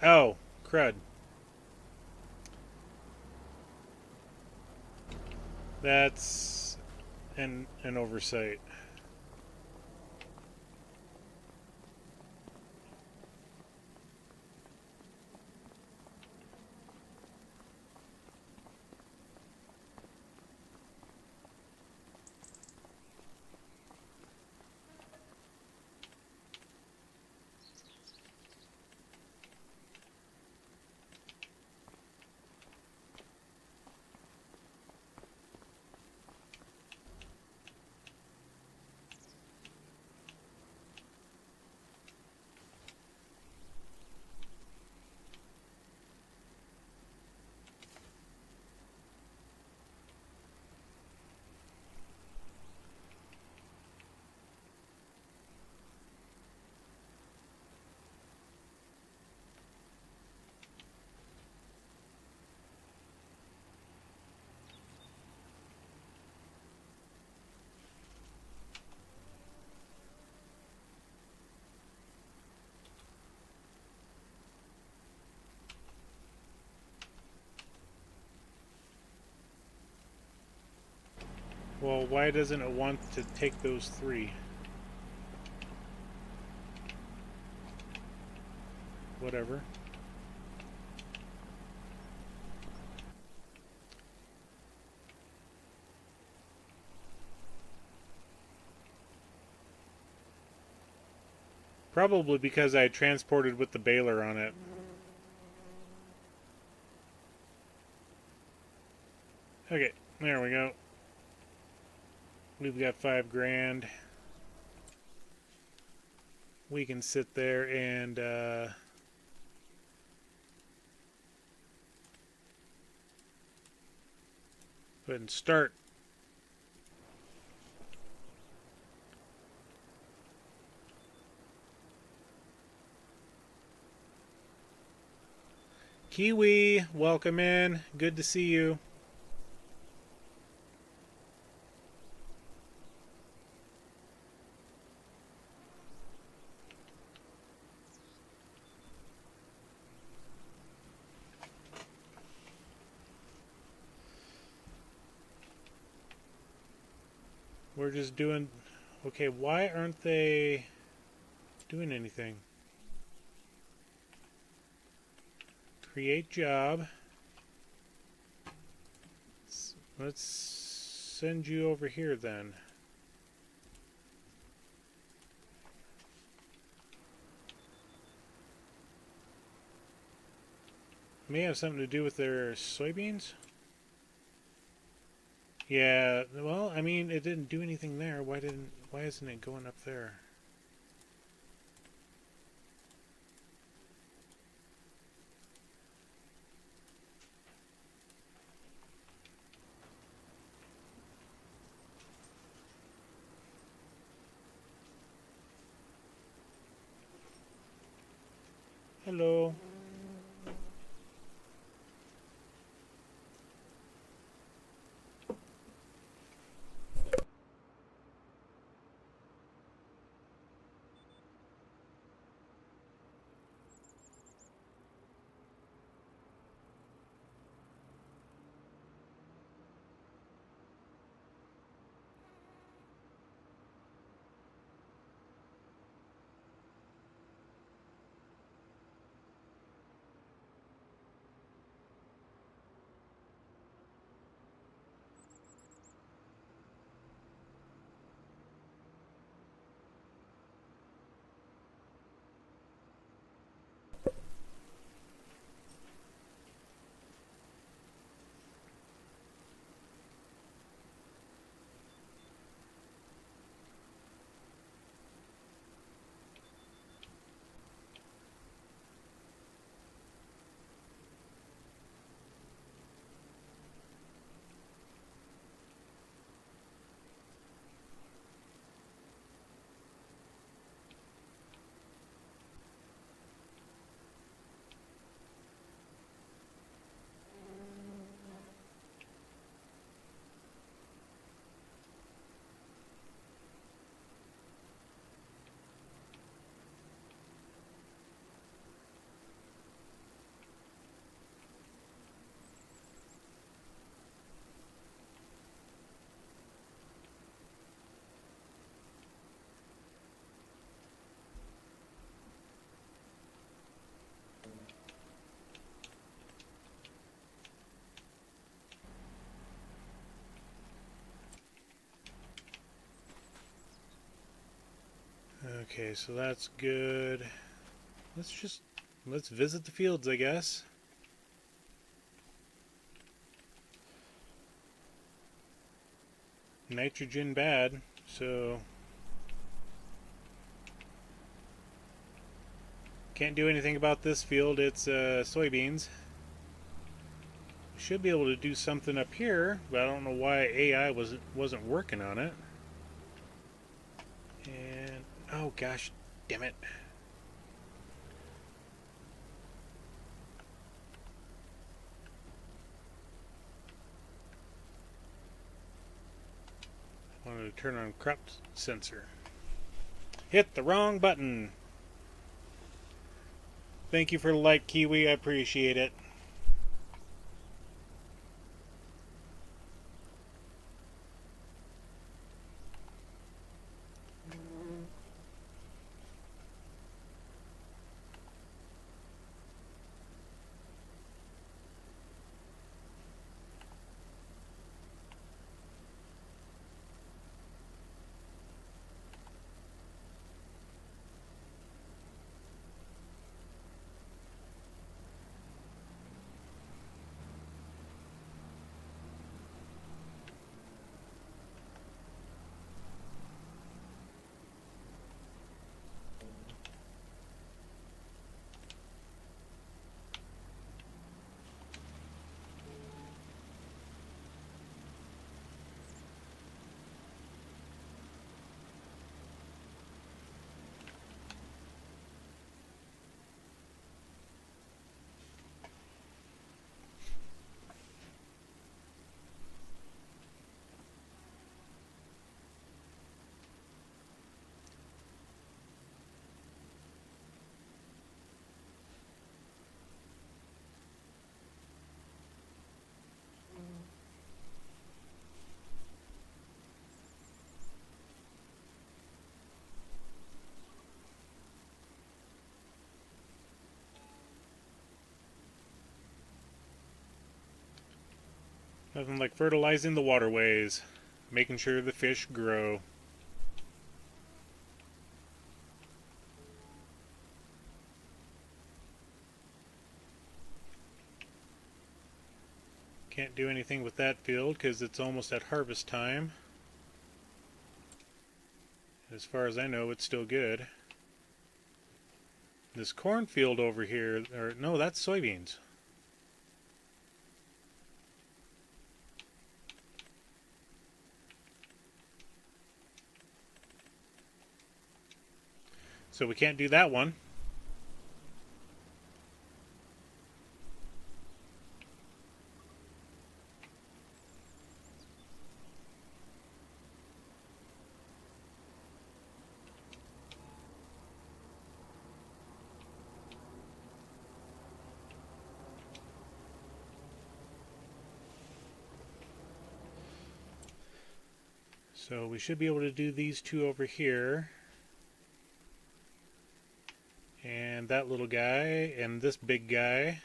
Oh, crud. That's an oversight. Well, why doesn't it want to take those three? Whatever. Probably because I transported with the baler on it. Okay, there we go. We've got $5,000. We can sit there and go ahead and start. Kiwi, welcome in. Good to see you. We're just doing... Okay, why aren't they doing anything? Create job. Let's send you over here then. May have something to do with their soybeans? Yeah, well, I mean, it didn't do anything there. Why isn't it going up there? Hello. Okay, so that's good. Let's visit the fields, I guess. Nitrogen bad, so can't do anything about this field. It's soybeans. We should be able to do something up here, but I don't know why AI wasn't working on it. And oh gosh, damn it. I wanted to turn on crop sensor. Hit the wrong button. Thank you for the like, Kiwi. I appreciate it. Nothing like fertilizing the waterways, making sure the fish grow. Can't do anything with that field because it's almost at harvest time. As far as I know, it's still good. This cornfield over here, or no, that's soybeans. So we can't do that one. So we should be able to do these two over here. And that little guy, and this big guy.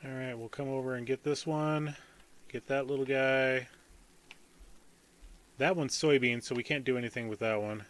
Alright, we'll come over and get this one. Get that little guy. That one's soybean, so we can't do anything with that one.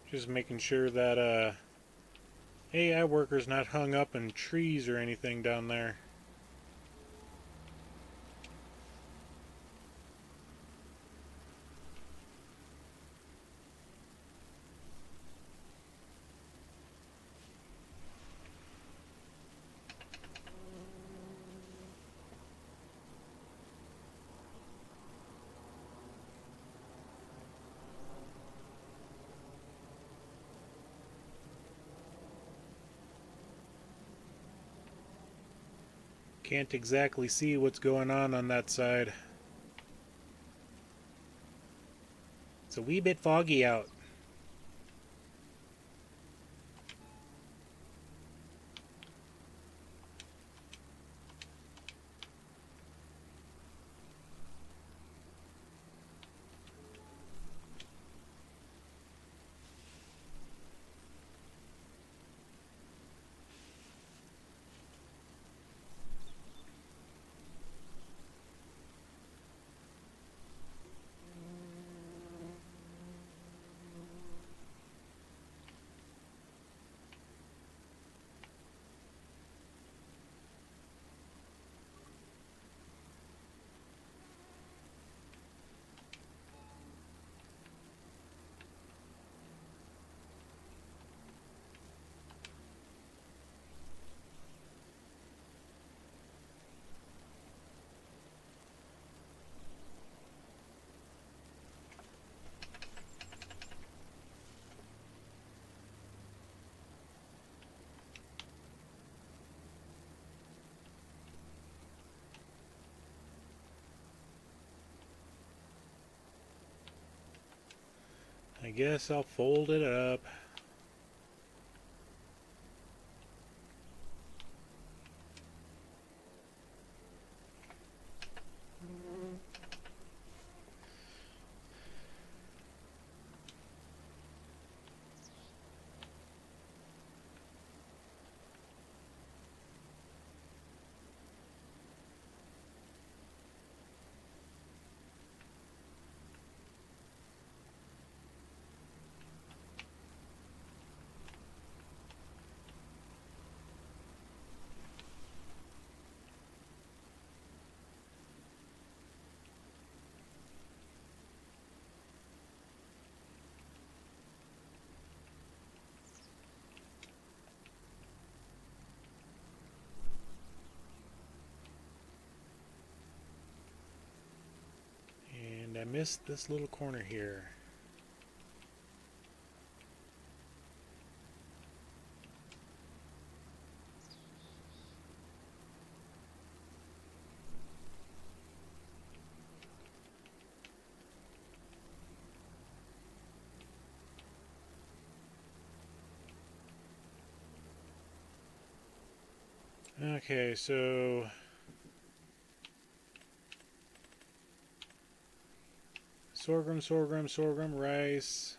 Just making sure that AI worker's not hung up in trees or anything down there. Can't exactly see what's going on that side. It's a wee bit foggy out. I guess I'll fold it up. missed this little corner here. Okay, so sorghum, rice,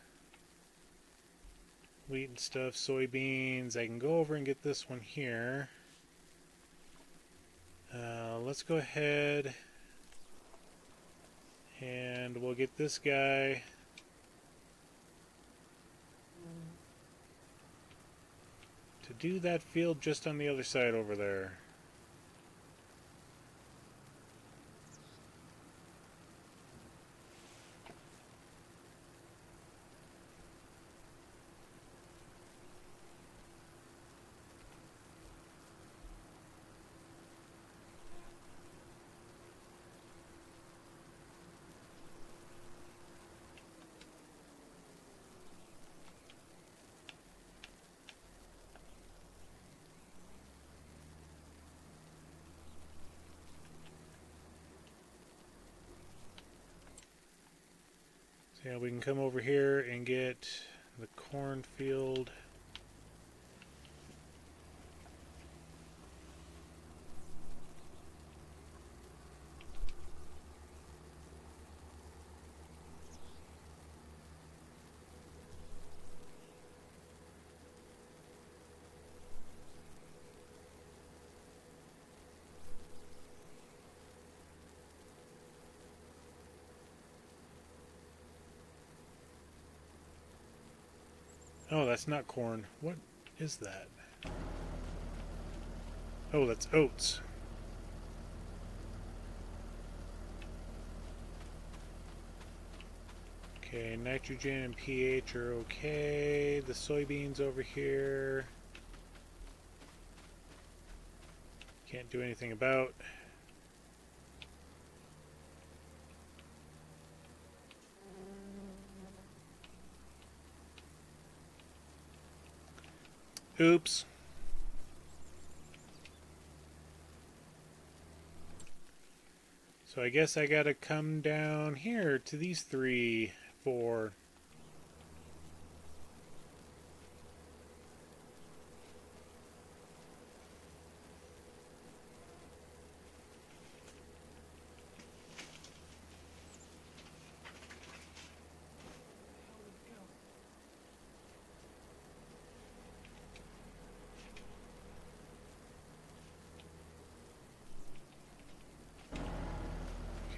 wheat and stuff, soybeans. I can go over and get this one here. Let's go ahead and we'll get this guy. To do that field just on the other side over there. So yeah, we can come over here and get the cornfield. Oh, that's not corn. What is that? Oh, that's oats. Okay, nitrogen and pH are okay. The soybeans over here. Can't do anything about. Oops. So I guess I gotta come down here to these 3, 4.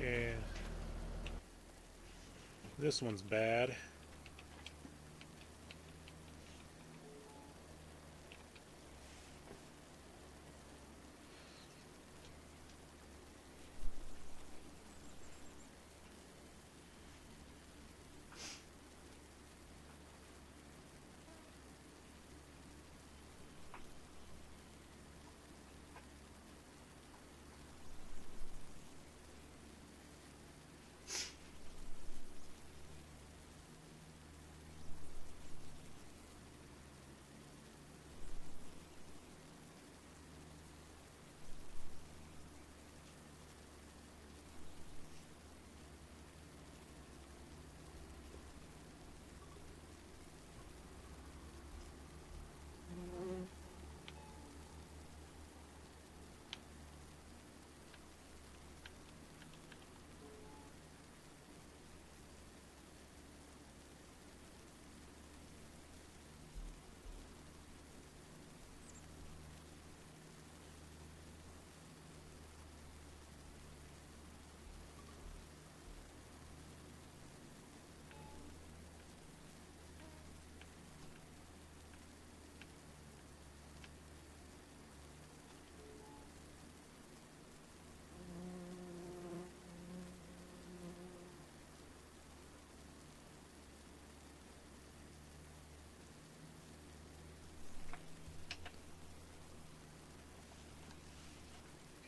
Okay. This one's bad.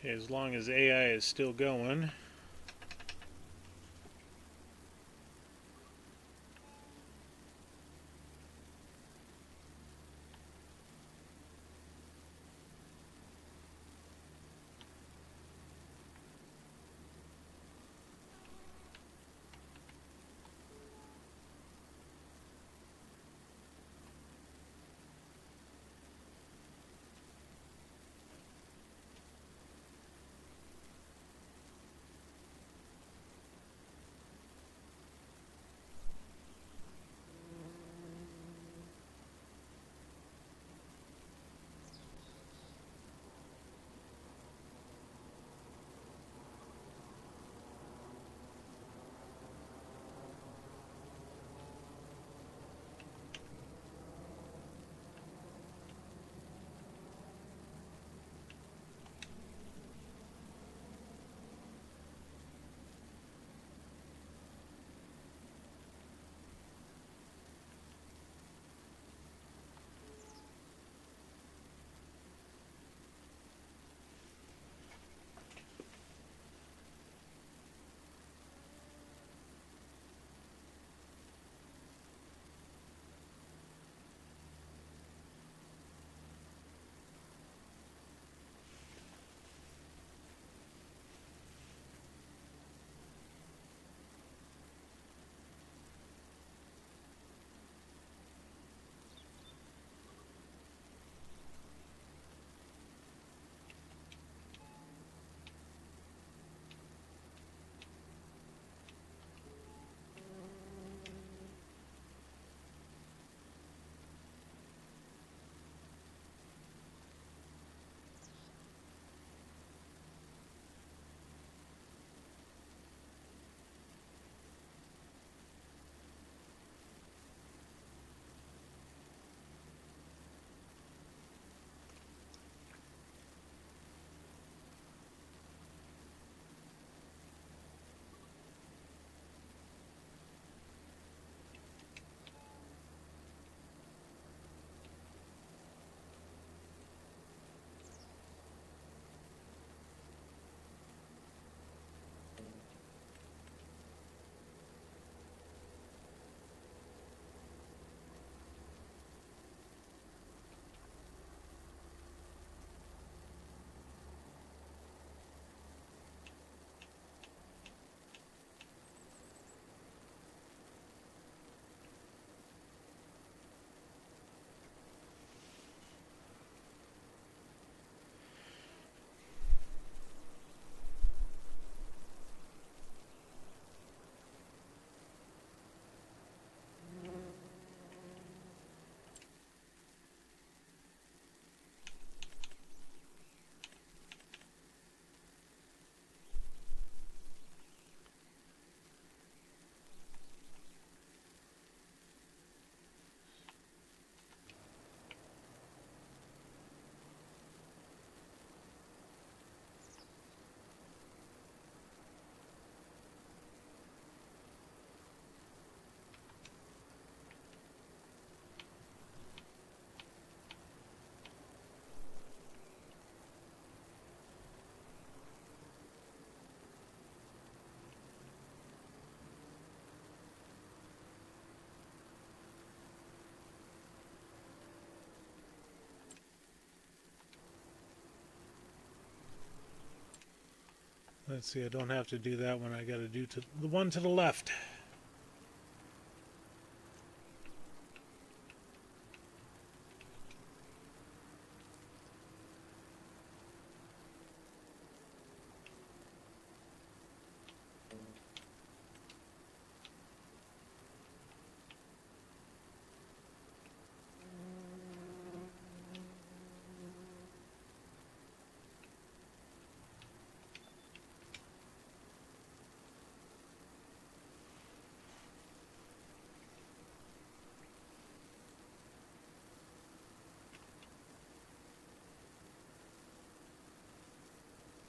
Okay, as long as AI is still going. Let's see, I don't have to do that one. I got to do to the one to the left.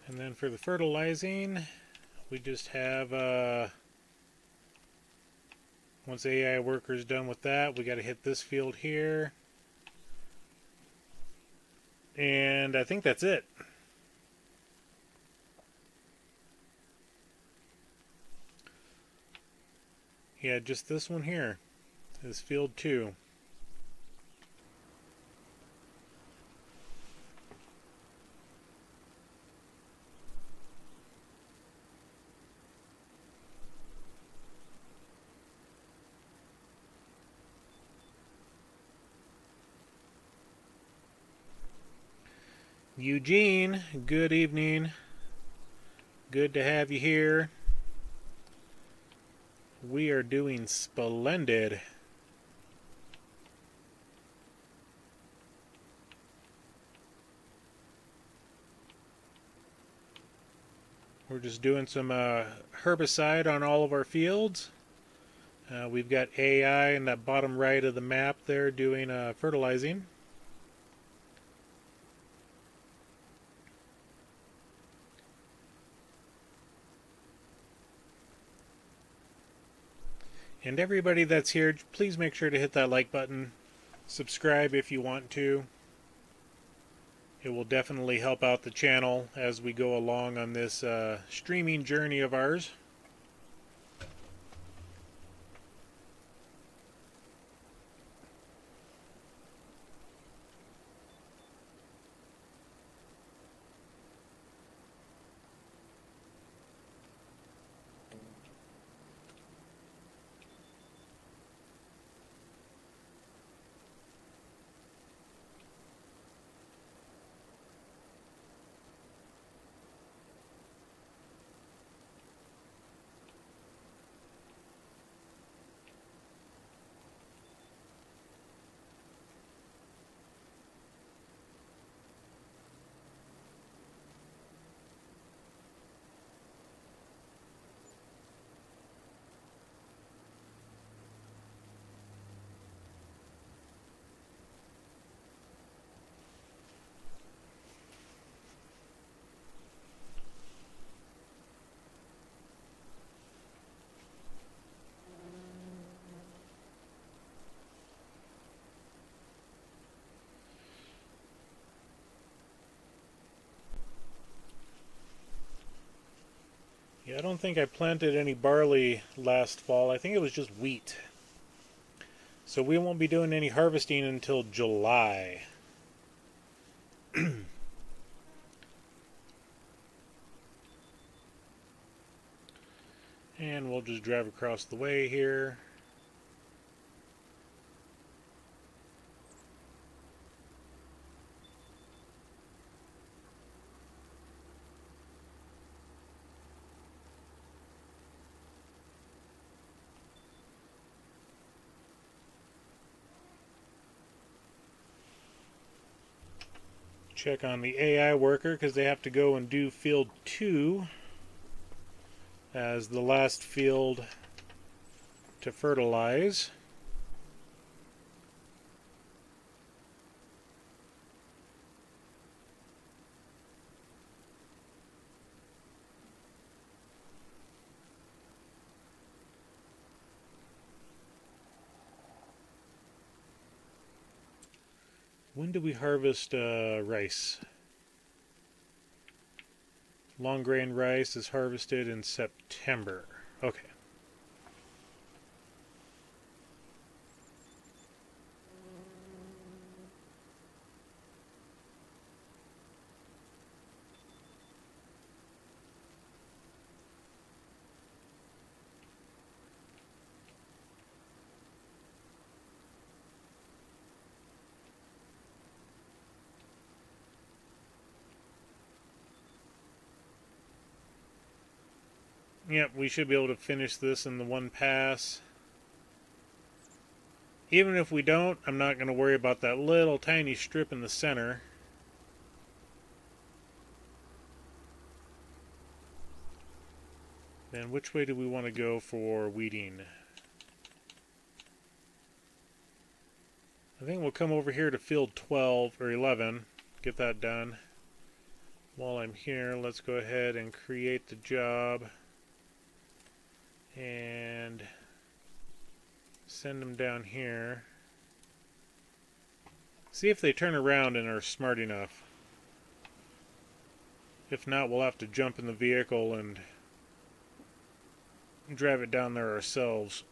And then for the fertilizing, we just have, once AI worker's done with that, we got to hit this field here. And I think that's it. Yeah, just this one here is field 2. Eugene, good evening. Good to have you here. We are doing splendid. We're just doing some herbicide on all of our fields. We've got AI in that bottom right of the map there doing fertilizing. And everybody that's here, please make sure to hit that like button. Subscribe if you want to. It will definitely help out the channel as we go along on this streaming journey of ours. Yeah, I don't think I planted any barley last fall. I think it was just wheat. So we won't be doing any harvesting until July. And we'll just drive across the way here. Check on the AI worker because they have to go and do field 2 as the last field to fertilize. When do we harvest rice? Long grain rice is harvested in September. Okay. Yep, we should be able to finish this in the one pass. Even if we don't, I'm not going to worry about that little tiny strip in the center. Then which way do we want to go for weeding? I think we'll come over here to field 12 or 11, get that done. While I'm here, let's go ahead and create the job and send them down here. See if they turn around and are smart enough. If not, we'll have to jump in the vehicle and drive it down there ourselves.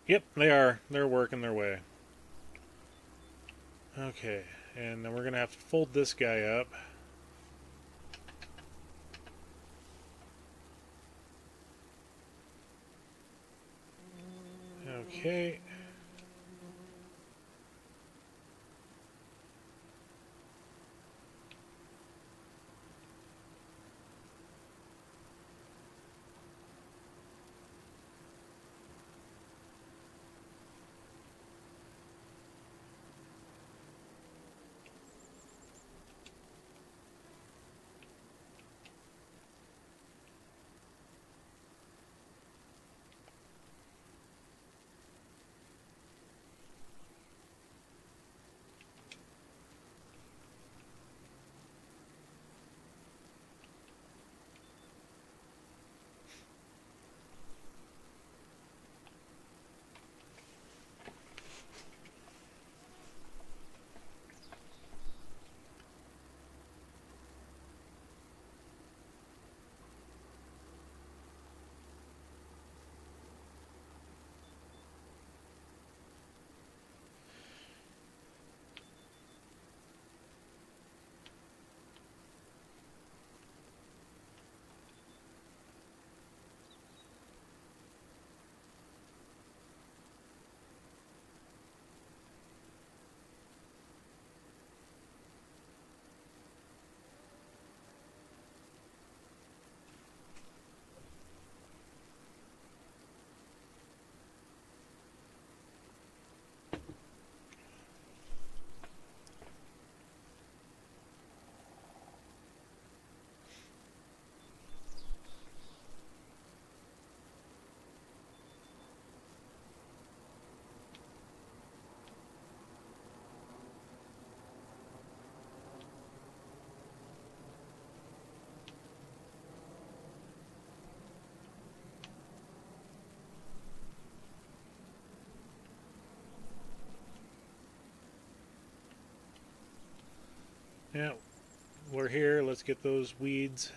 Yep, they are. They're working their way. Okay, and then we're going to have to fold this guy up. Okay. Yeah, we're here. Let's get those weeds.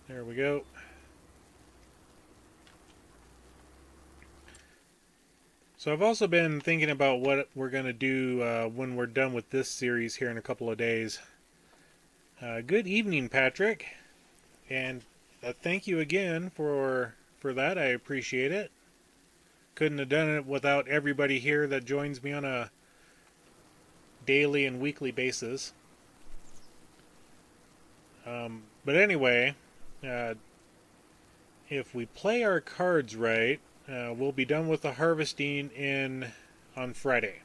There we go. So I've also been thinking about what we're going to do when we're done with this series here in a couple of days. Good evening, Patrick. And thank you again for that. I appreciate it. Couldn't have done it without everybody here that joins me on a daily and weekly basis. But anyway, if we play our cards right, we'll be done with the harvesting on Friday.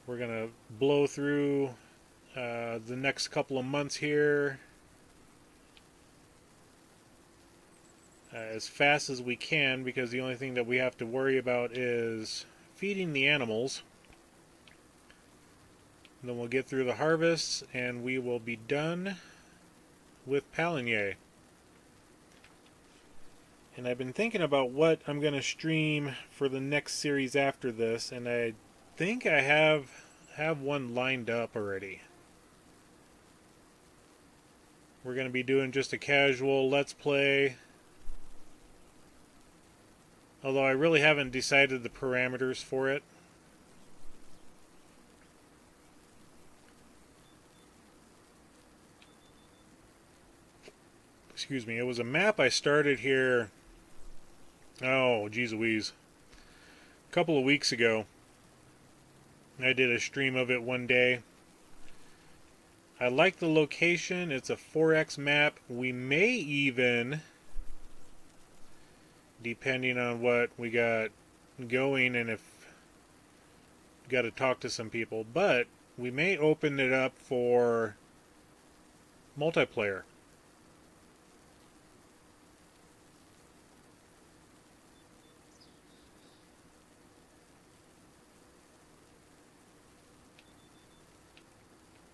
We're going to blow through the next couple of months here as fast as we can, because the only thing that we have to worry about is feeding the animals. And then we'll get through the harvests and we will be done with Pallegney. And I've been thinking about what I'm going to stream for the next series after this, and I think I have one lined up already. We're going to be doing just a casual Let's Play. Although I really haven't decided the parameters for it. Excuse me, it was a map I started here, oh geez Louise, a couple of weeks ago. I did a stream of it one day, I like the location. It's a 4X map. We may even, depending on what we got going and if we got to talk to some people, but we may open it up for multiplayer.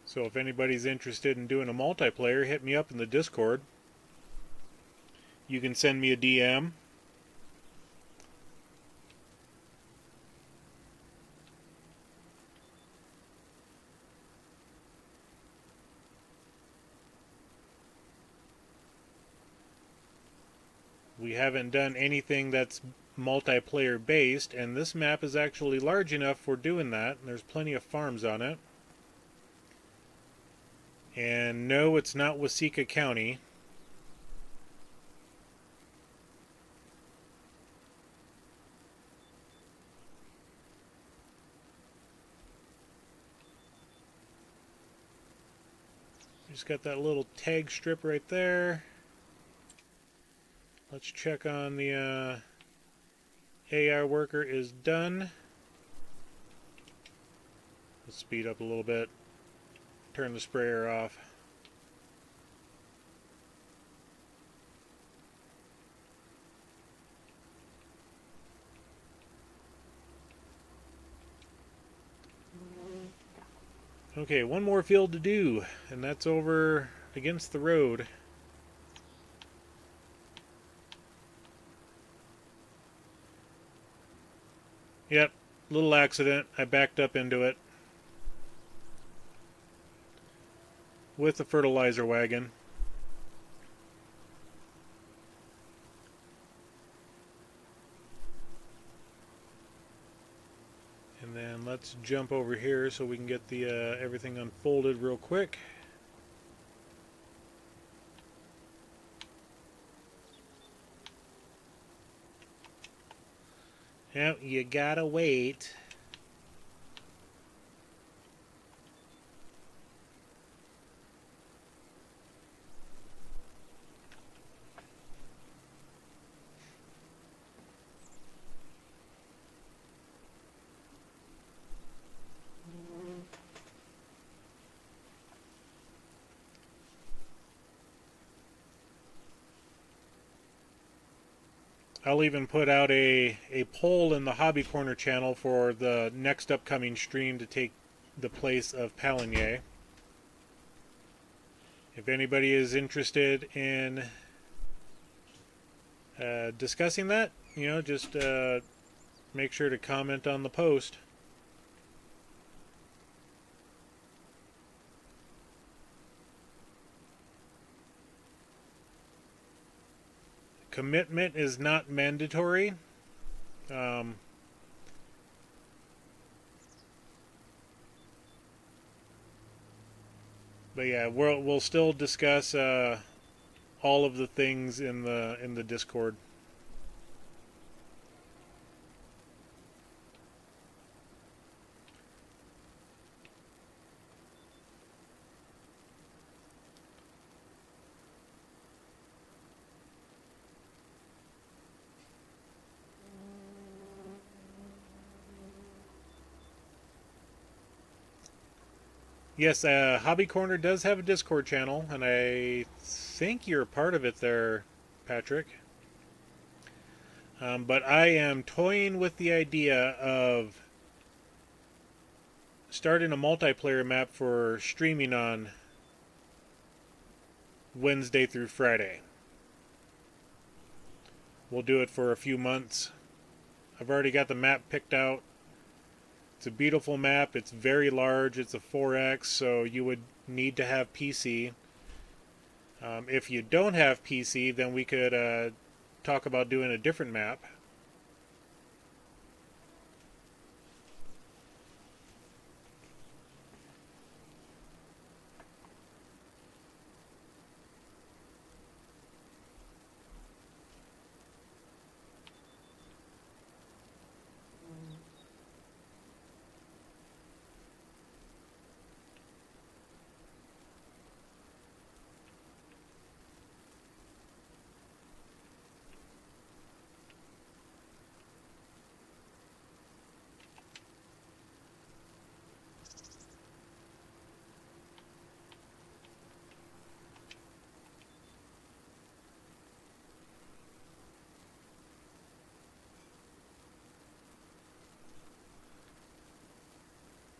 So if anybody's interested in doing a multiplayer, hit me up in the Discord. You can send me a DM. We haven't done anything that's multiplayer based, and this map is actually large enough for doing that. There's plenty of farms on it. And no, it's not Waseca County. Just got that little tag strip right there. Let's check on the AI worker is done. Let's speed up a little bit. Turn the sprayer off. Okay, one more field to do, and that's over against the road. Yep, little accident. I backed up into it with the fertilizer wagon. And then let's jump over here so we can get the everything unfolded real quick. Yep, you gotta wait. I'll even put out a poll in the Hobby Corner channel for the next upcoming stream to take the place of Pallegney. If anybody is interested in discussing that, you know, just make sure to comment on the post. Commitment is not mandatory. But yeah, we'll still discuss all of the things in the Discord. Yes, Hobby Corner does have a Discord channel, and I think you're a part of it there, Patrick. But I am toying with the idea of starting a multiplayer map for streaming on Wednesday through Friday. We'll do it for a few months. I've already got the map picked out. It's a beautiful map. It's very large. It's a 4X, so you would need to have PC. If you don't have PC, then we could talk about doing a different map.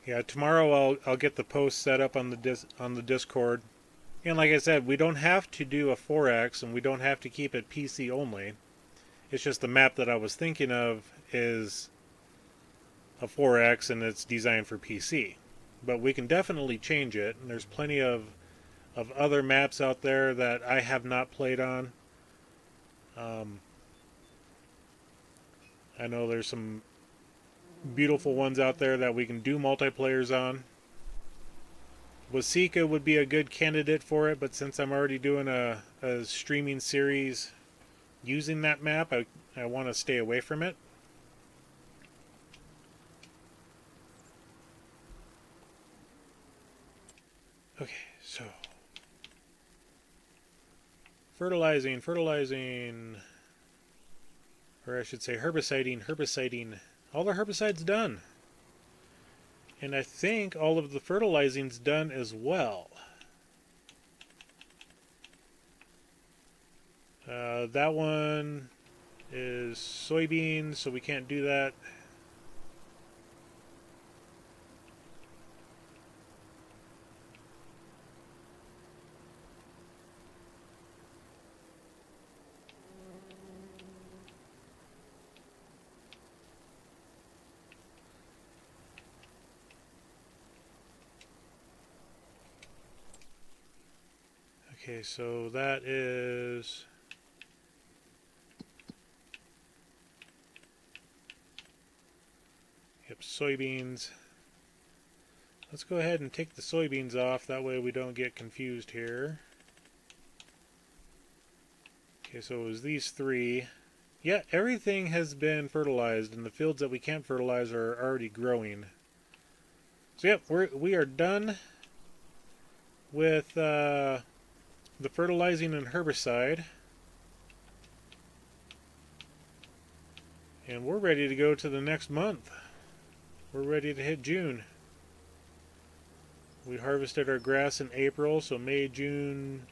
Yeah, tomorrow I'll get the post set up on the Discord. And like I said, we don't have to do a 4X and we don't have to keep it PC only. It's just the map that I was thinking of is a 4X and it's designed for PC. But we can definitely change it. And there's plenty of other maps out there that I have not played on. I know there's some beautiful ones out there that we can do multiplayers on. Wasika would be a good candidate for it, but since I'm already doing a streaming series using that map, I want to stay away from it. Okay, so fertilizing, or I should say herbiciding. All the herbicide's done. And I think all of the fertilizing's done as well. That one is soybeans, so we can't do that. Okay, so that is... Yep, soybeans. Let's go ahead and take the soybeans off, that way we don't get confused here. Okay, so it was these three. Yeah, everything has been fertilized, and the fields that we can't fertilize are already growing. So yep, we are done with the fertilizing and herbicide. And we're ready to go to the next month. We're ready to hit June. We harvested our grass in April, so May, June,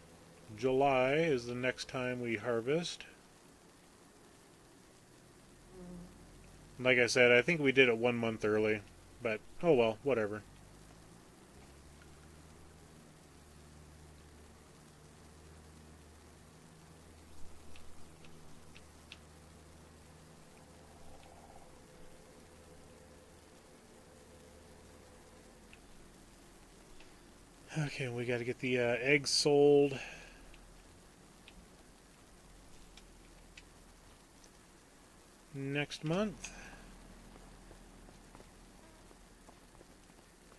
July is the next time we harvest. Like I said, I think we did it 1 month early, but oh well, whatever. Okay, we got to get the eggs sold. Next month.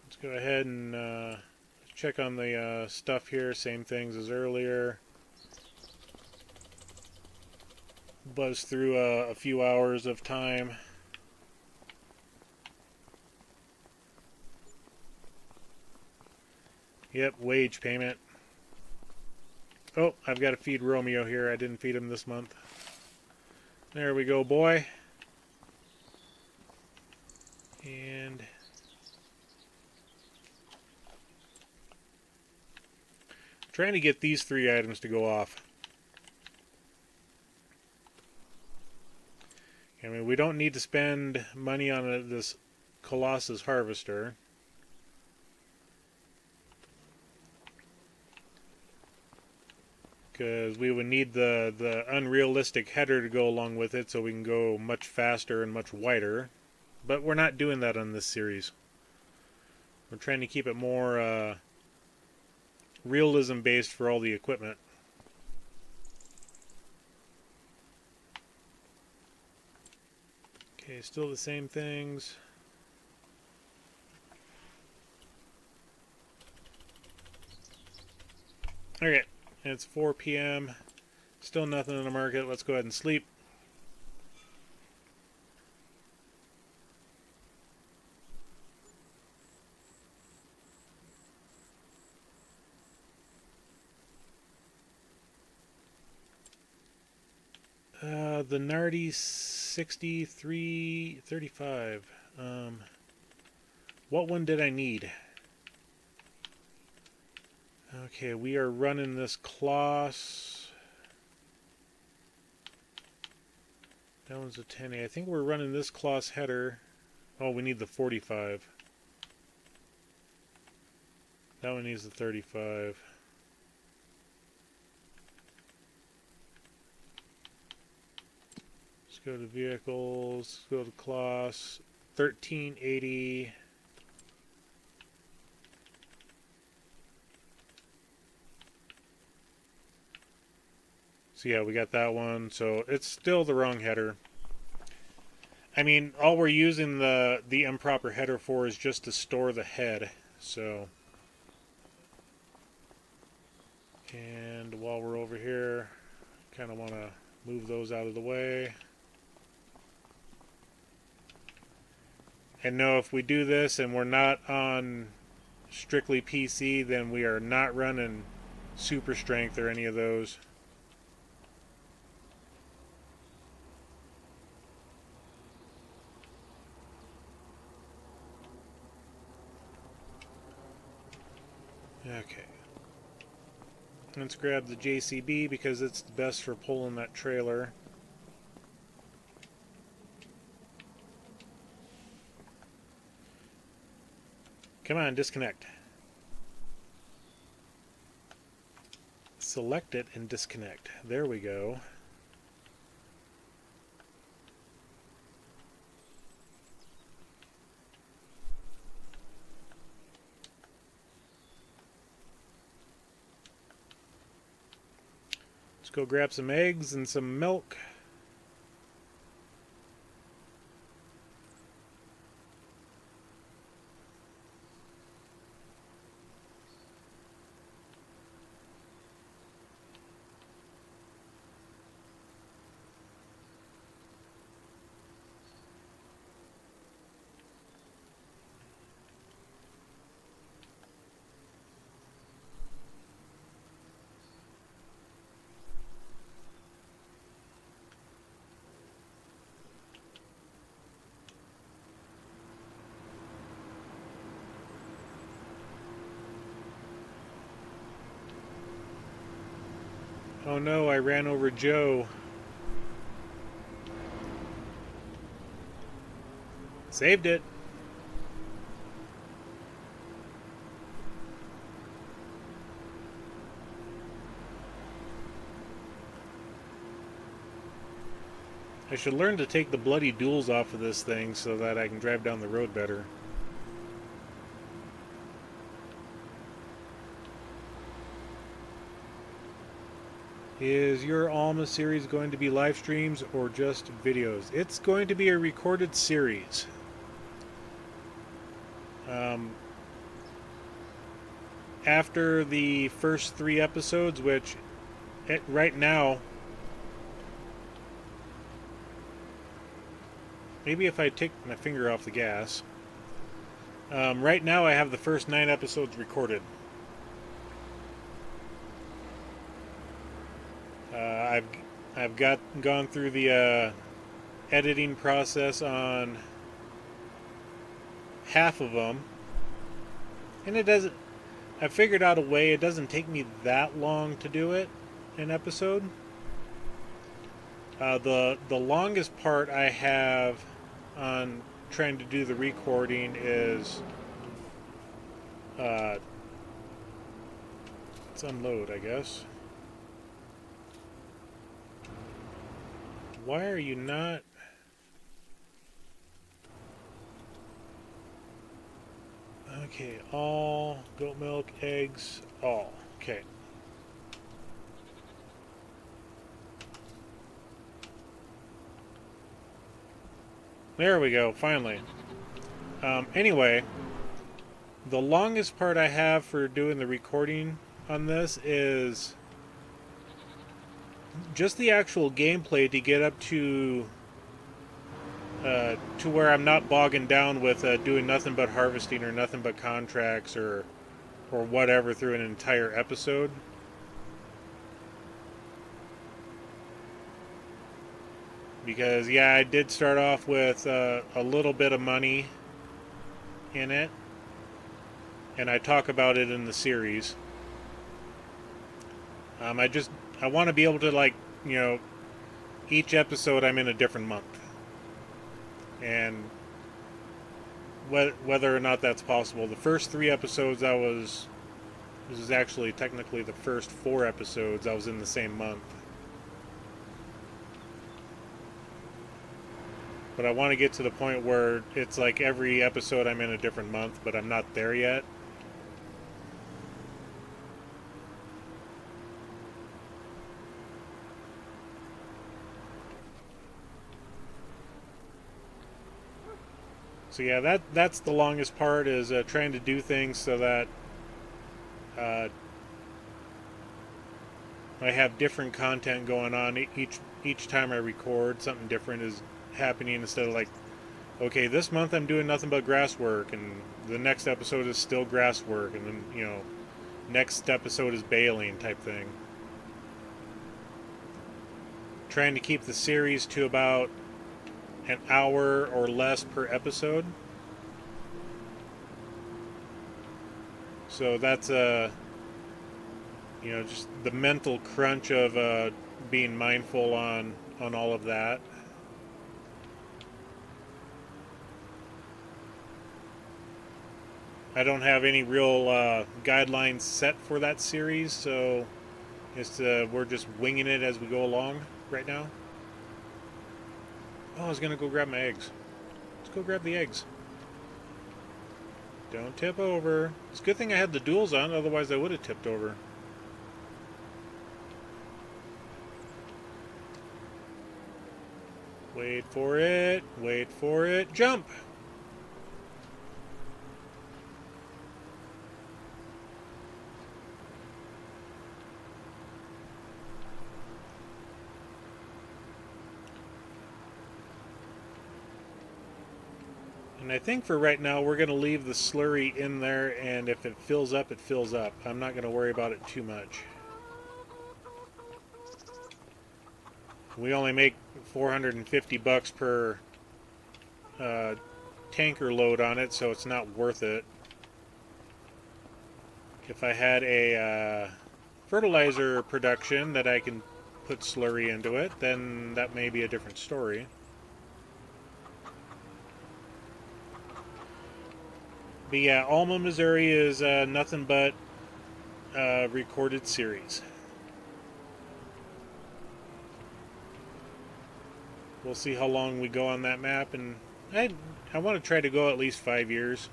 Let's go ahead and check on the stuff here. Same things as earlier. Buzz through a few hours of time. Yep, wage payment. Oh, I've got to feed Romeo here. I didn't feed him this month. There we go, boy. And trying to get these 3 items to go off. I mean, we don't need to spend money on this Colossus harvester. Because we would need the unrealistic header to go along with it so we can go much faster and much wider. But we're not doing that on this series. We're trying to keep it more realism based for all the equipment. Okay, still the same things. Okay, it's 4 p.m. Still nothing in the market. Let's go ahead and sleep. The Nardi 6335. What one did I need? Okay, we are running this Kloss. That one's a 10A. I think we're running this Kloss header. Oh, we need the 45. That one needs the 35. Let's go to vehicles, go to class, 1380. So yeah, we got that one. So it's still the wrong header. I mean, all we're using the improper header for is just to store the head. So, and while we're over here, kind of want to move those out of the way. And know if we do this and we're not on strictly PC, then we are not running super strength or any of those. Okay. Let's grab the JCB because it's the best for pulling that trailer. Come on, disconnect. Select it and disconnect. There we go. Let's go grab some eggs and some milk. Oh no, I ran over Joe. Saved it. I should learn to take the bloody duals off of this thing so that I can drive down the road better. Is your Alma series going to be live streams or just videos? It's going to be a recorded series. After the first 3 episodes, which right now, maybe if I take my finger off the gas, right now I have the first 9 episodes recorded. I've gone through the editing process on half of them, and it doesn't. I figured out a way. It doesn't take me that long to do it, an episode. The longest part I have on trying to do the recording is let's unload, I guess. Why are you not? Okay, all goat milk, eggs, all. Okay. There we go, finally. Anyway, the longest part I have for doing the recording on this is just the actual gameplay to get up to where I'm not bogging down with doing nothing but harvesting or nothing but contracts or whatever through an entire episode. Because yeah, I did start off with a little bit of money in it, and I talk about it in the series. I want to be able to, like, you know, each episode I'm in a different month. And whether or not that's possible. The first 3 episodes I was This is actually technically the first 4 episodes I was in the same month. But I want to get to the point where it's like every episode I'm in a different month, but I'm not there yet. So yeah, that's the longest part, is trying to do things so that I have different content going on each time I record. Something different is happening, instead of like, okay, this month I'm doing nothing but grass work, and the next episode is still grass work, and then, you know, next episode is baling type thing. Trying to keep the series to about an hour or less per episode. So that's you know, just the mental crunch of being mindful on all of that. I don't have any real guidelines set for that series, so we're just winging it as we go along right now. Oh, I was gonna go grab my eggs. Let's go grab the eggs. Don't tip over. It's a good thing I had the duals on, otherwise I would have tipped over. Wait for it. Wait for it. Jump! And I think for right now we're going to leave the slurry in there, and if it fills up, it fills up. I'm not going to worry about it too much. We only make $450 per tanker load on it, so it's not worth it. If I had a fertilizer production that I can put slurry into it, then that may be a different story. But yeah, Alma, Missouri is nothing but recorded series. We'll see how long we go on that map, and I want to try to go at least 5 years.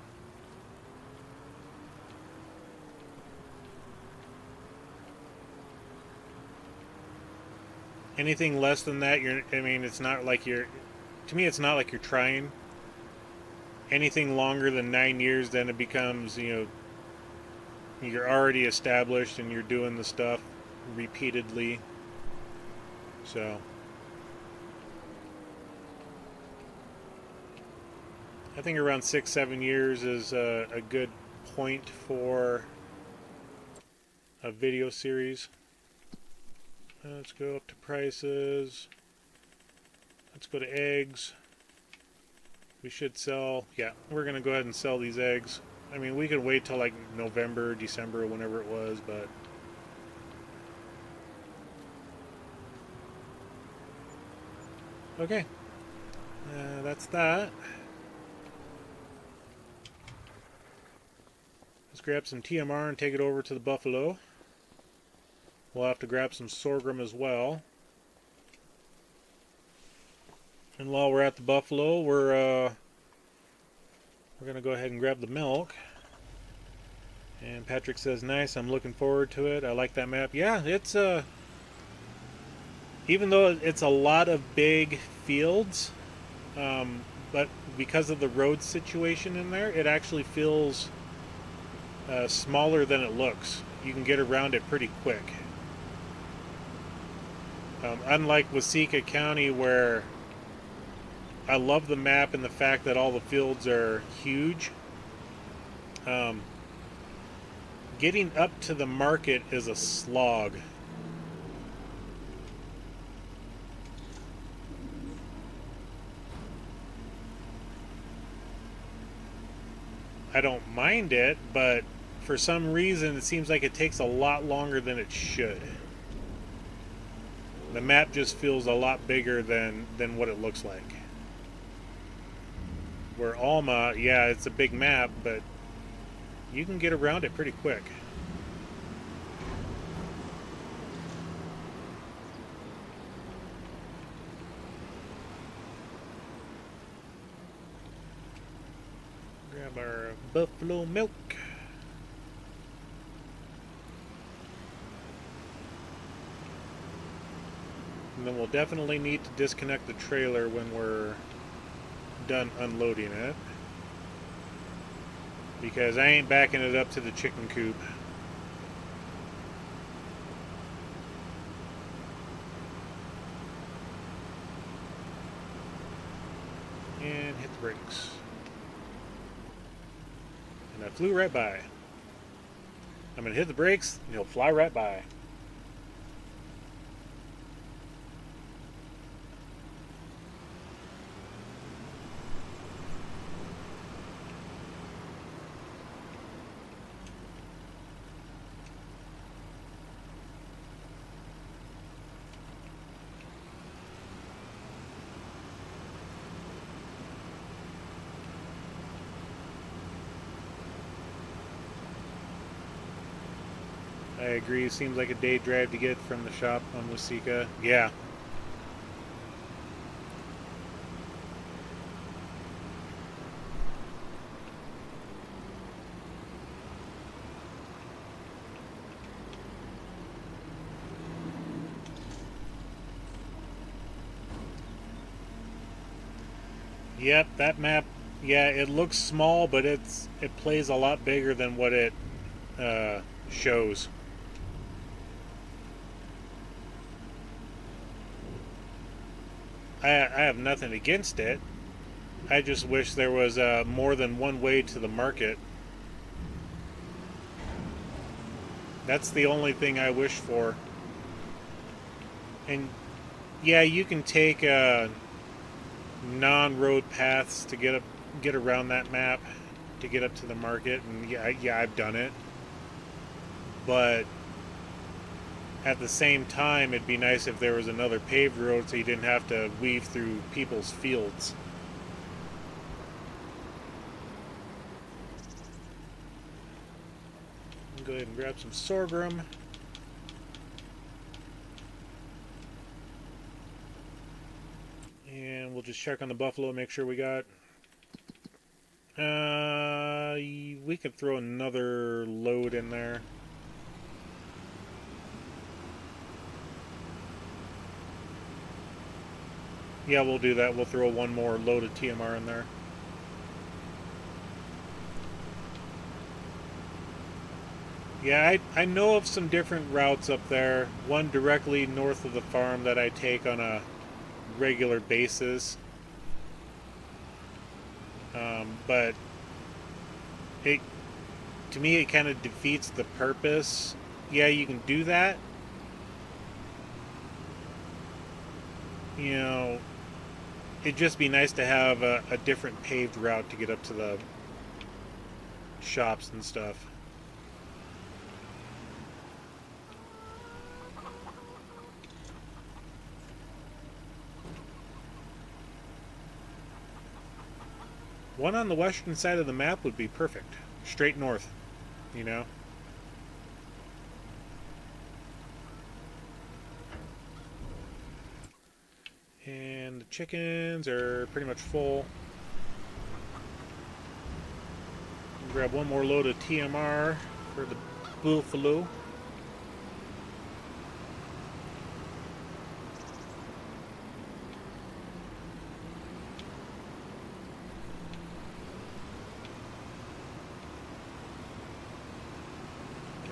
Anything less than that, it's not like you're, to me it's not like you're trying. Anything longer than 9 years, then it becomes, you know, you're already established and you're doing the stuff repeatedly. So I think around 6-7 years is a good point for a video series. Let's go up to prices. Let's go to eggs. We should sell, yeah, we're going to go ahead and sell these eggs. I mean, we could wait till like November, December, whenever it was, but okay. That's that. Let's grab some TMR and take it over to the buffalo. We'll have to grab some sorghum as well. And while we're at the buffalo, we're going to go ahead and grab the milk. And Patrick says, nice, I'm looking forward to it. I like that map. Yeah, it's even though it's a lot of big fields, but because of the road situation in there, it actually feels smaller than it looks. You can get around it pretty quick. Unlike Waseca County, where I love the map and the fact that all the fields are huge. Getting up to the market is a slog. I don't mind it, but for some reason it seems like it takes a lot longer than it should. The map just feels a lot bigger than what it looks like. Where Alma, yeah, it's a big map, but you can get around it pretty quick. buffalo milk. And then we'll definitely need to disconnect the trailer when we're done unloading it, because I ain't backing it up to the chicken coop. And hit the brakes. And I flew right by. I'm going to hit the brakes and he'll fly right by. I agree. Seems like a day drive to get from the shop on Wasika. Yeah. Yep, that map. Yeah, it looks small, but it plays a lot bigger than what it shows. I have nothing against it. I just wish there was more than one way to the market. That's the only thing I wish for. And yeah, you can take non-road paths to get around that map to get up to the market, and yeah, I've done it. But at the same time, it'd be nice if there was another paved road so you didn't have to weave through people's fields. Go ahead and grab some sorghum. And we'll just check on the buffalo, make sure we got... we could throw another load in there. Yeah, we'll do that. We'll throw one more load of TMR in there. Yeah, I know of some different routes up there. One directly north of the farm that I take on a regular basis. But to me, it kind of defeats the purpose. Yeah, you can do that. You know, it'd just be nice to have a different paved route to get up to the shops and stuff. One on the western side of the map would be perfect. Straight north, you know? And the chickens are pretty much full. Grab one more load of TMR for the buffalo.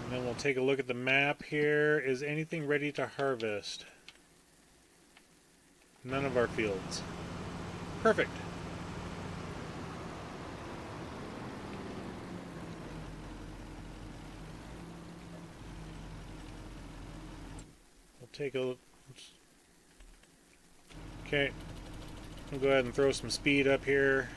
And then we'll take a look at the map here. Is anything ready to harvest? None of our fields. Perfect. We'll take a look. Okay. We'll go ahead and throw some speed up here.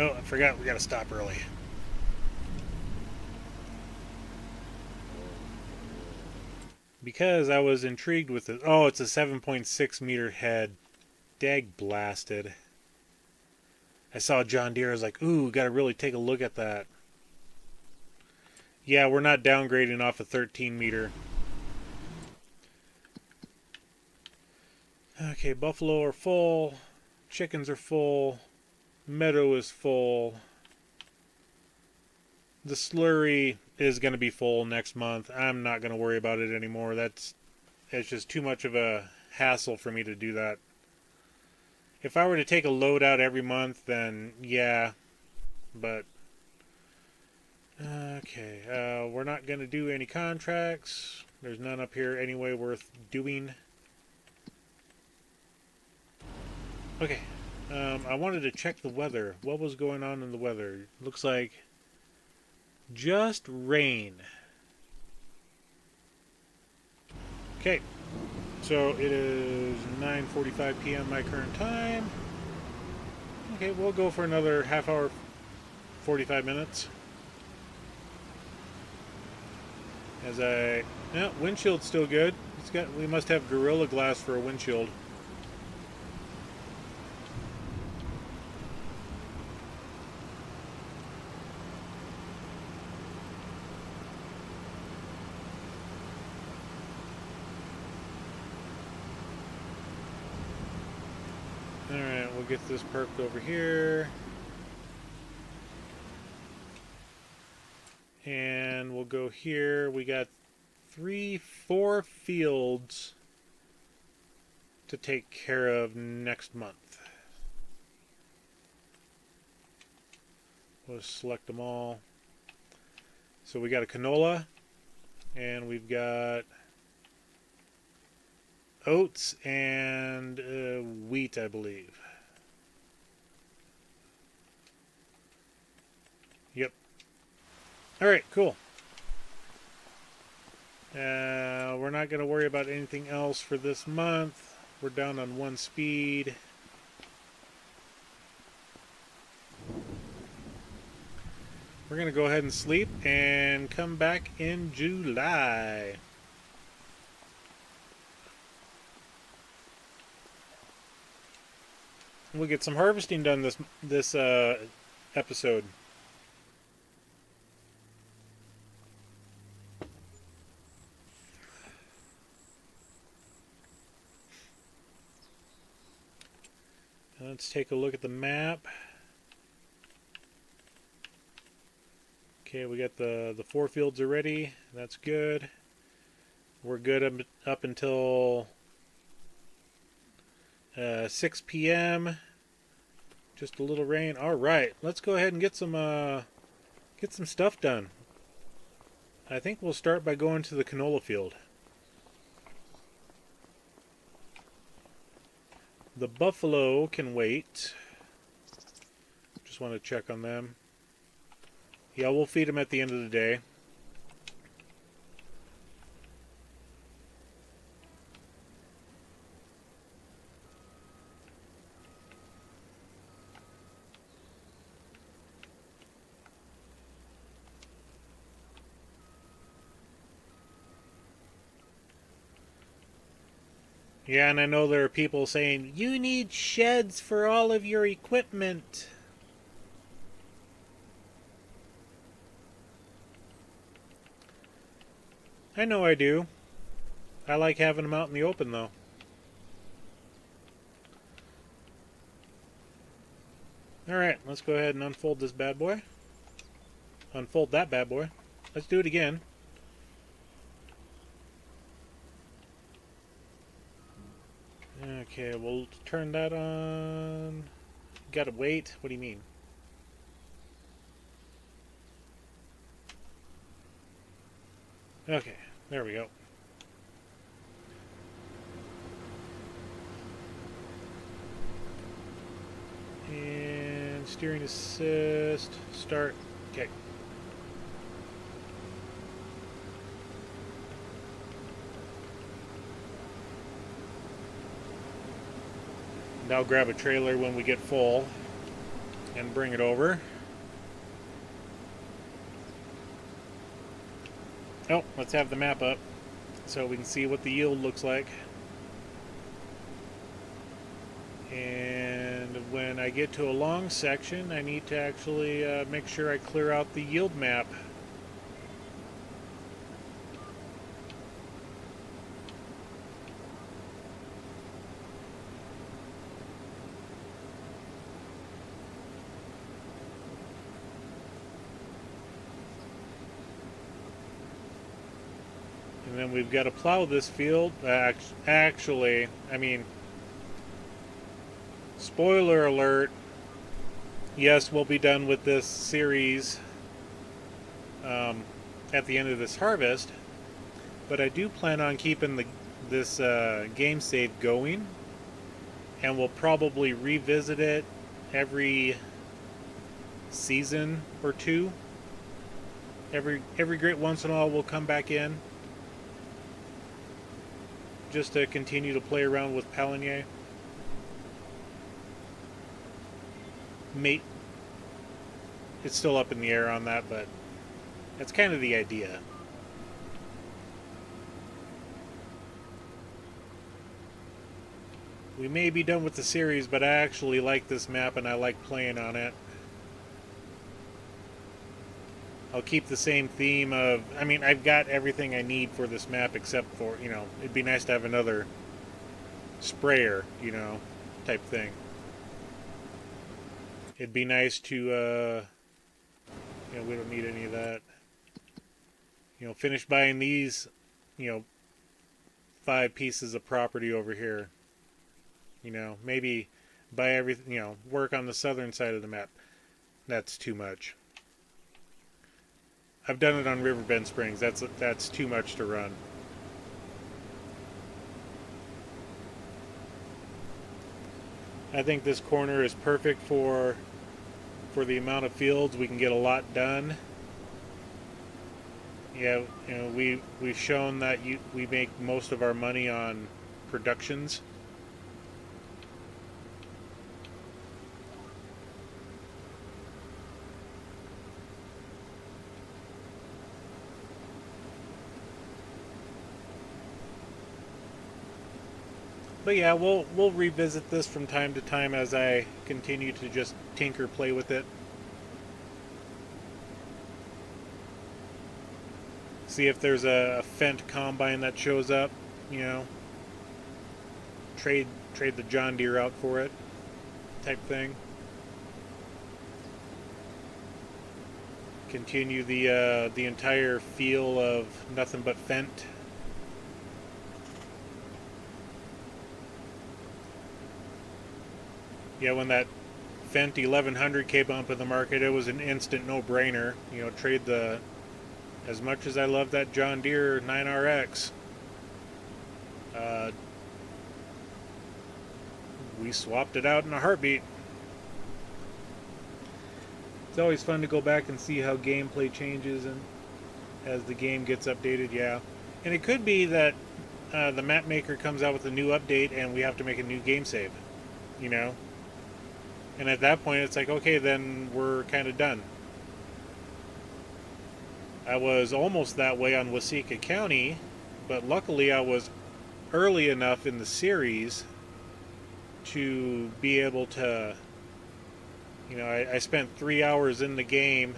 Oh, I forgot we gotta stop early. Because I was intrigued with it. Oh, it's a 7.6 meter head. Dag blasted. I saw John Deere. I was like, ooh, gotta really take a look at that. Yeah, we're not downgrading off a 13 meter. Okay, buffalo are full. Chickens are full. Meadow is full. The slurry is going to be full next month. I'm not going to worry about it anymore. It's just too much of a hassle for me to do that. If I were to take a load out every month, then yeah. But okay, we're not going to do any contracts. There's none up here anyway worth doing. Okay, I wanted to check the weather. What was going on in the weather? Looks like just rain. Okay, so it is 9:45 p.m. my current time. Okay, we'll go for another half hour, 45 minutes. Yeah, windshield's still good. We must have Gorilla Glass for a windshield. Alright, we'll get this perked over here. And we'll go here. We got 4 fields to take care of next month. We'll select them all. So we got a canola, and we've got oats and wheat, I believe. Yep. Alright, cool. We're not going to worry about anything else for this month. We're down on 1 speed. We're going to go ahead and sleep and come back in July. We'll get some harvesting done this episode. Let's take a look at the map. Okay, we got the 4 fields already. That's good. We're good up until 6 p.m. Just a little rain. All right, let's go ahead and get some stuff done. I think we'll start by going to the canola field. The buffalo can wait. Just want to check on them. Yeah, we'll feed them at the end of the day. Yeah, and I know there are people saying, you need sheds for all of your equipment. I know I do. I like having them out in the open, though. Alright, let's go ahead and unfold this bad boy. Unfold that bad boy. Let's do it again. Okay, we'll turn that on. Gotta wait? What do you mean? Okay, there we go. And steering assist, start. Okay. Now grab a trailer when we get full. and bring it over. Oh, let's have the map up so we can see what the yield looks like. And when I get to a long section, I need to actually make sure I clear out the yield map. And then we've got to plow this field. Actually, I mean, spoiler alert, yes, we'll be done with this series at the end of this harvest, but I do plan on keeping this game save going, and we'll probably revisit it every season or two. Every great once in a while we'll come back in just to continue to play around with Pallegney. Mate, it's still up in the air on that, but that's kind of the idea. We may be done with the series, but I actually like this map and I like playing on it. I'll keep the same theme of, I mean, I've got everything I need for this map except for, you know, it'd be nice to have another sprayer, you know, type thing. It'd be nice to, you know, we don't need any of that. You know, finish buying these, you know, 5 pieces of property over here. You know, maybe buy everything, you know, work on the southern side of the map. That's too much. I've done it on Riverbend Springs. That's too much to run. I think this corner is perfect for the amount of fields. We can get a lot done. Yeah, you know, we've shown that we make most of our money on productions. But yeah, we'll revisit this from time to time as I continue to just tinker, play with it. See if there's a Fendt combine that shows up, you know. Trade the John Deere out for it, type thing. Continue the entire feel of nothing but Fendt. Yeah, when that Fendt 1100 came up in the market, it was an instant no-brainer. You know, trade as much as I love that John Deere 9RX, we swapped it out in a heartbeat. It's always fun to go back and see how gameplay changes and as the game gets updated, yeah. And it could be that the map maker comes out with a new update and we have to make a new game save, you know? And at that point, it's like, okay, then we're kind of done. I was almost that way on Waseca County, but luckily I was early enough in the series to be able to, you know, I spent 3 hours in the game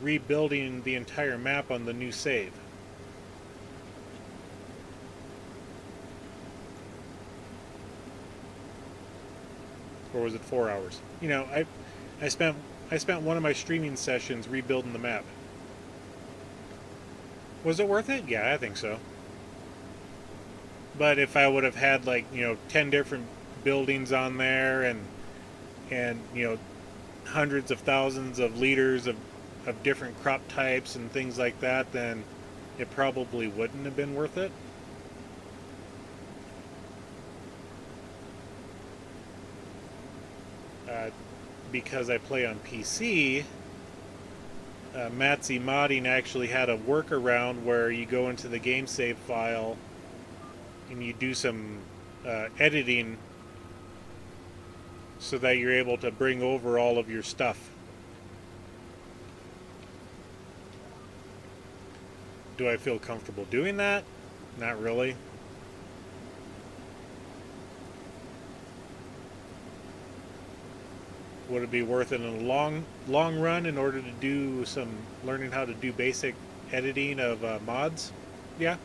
rebuilding the entire map on the new save. Or was it 4 hours? You know, I spent one of my streaming sessions rebuilding the map. Was it worth it? Yeah, I think so. But if I would have had, like, you know, 10 different buildings on there and you know, hundreds of thousands of liters of different crop types and things like that, then it probably wouldn't have been worth it. Because I play on PC, Matzi Modding actually had a workaround where you go into the game save file and you do some editing so that you're able to bring over all of your stuff. Do I feel comfortable doing that? Not really. Would it be worth it in a long run in order to do some learning how to do basic editing of mods? Yeah.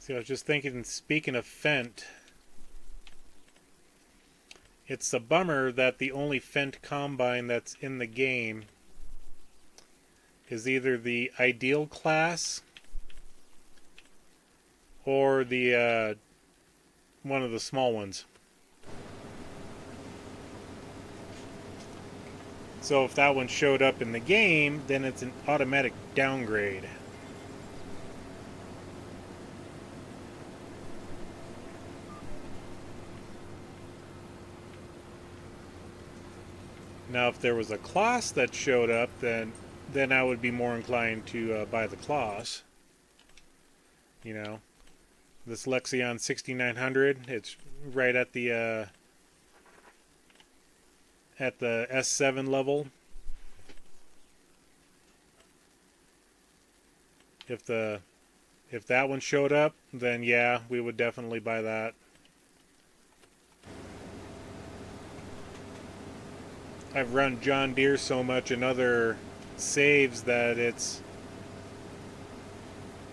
See, I was just thinking, speaking of Fent, it's a bummer that the only Fent combine that's in the game is either the ideal class or the one of the small ones. So if that one showed up in the game, then it's an automatic downgrade. Now, if there was a class that showed up, then I would be more inclined to buy the class. You know, this Lexion 6900, it's right at the S7 level. If that one showed up, then yeah, we would definitely buy that. I've run John Deere so much in other saves that it's,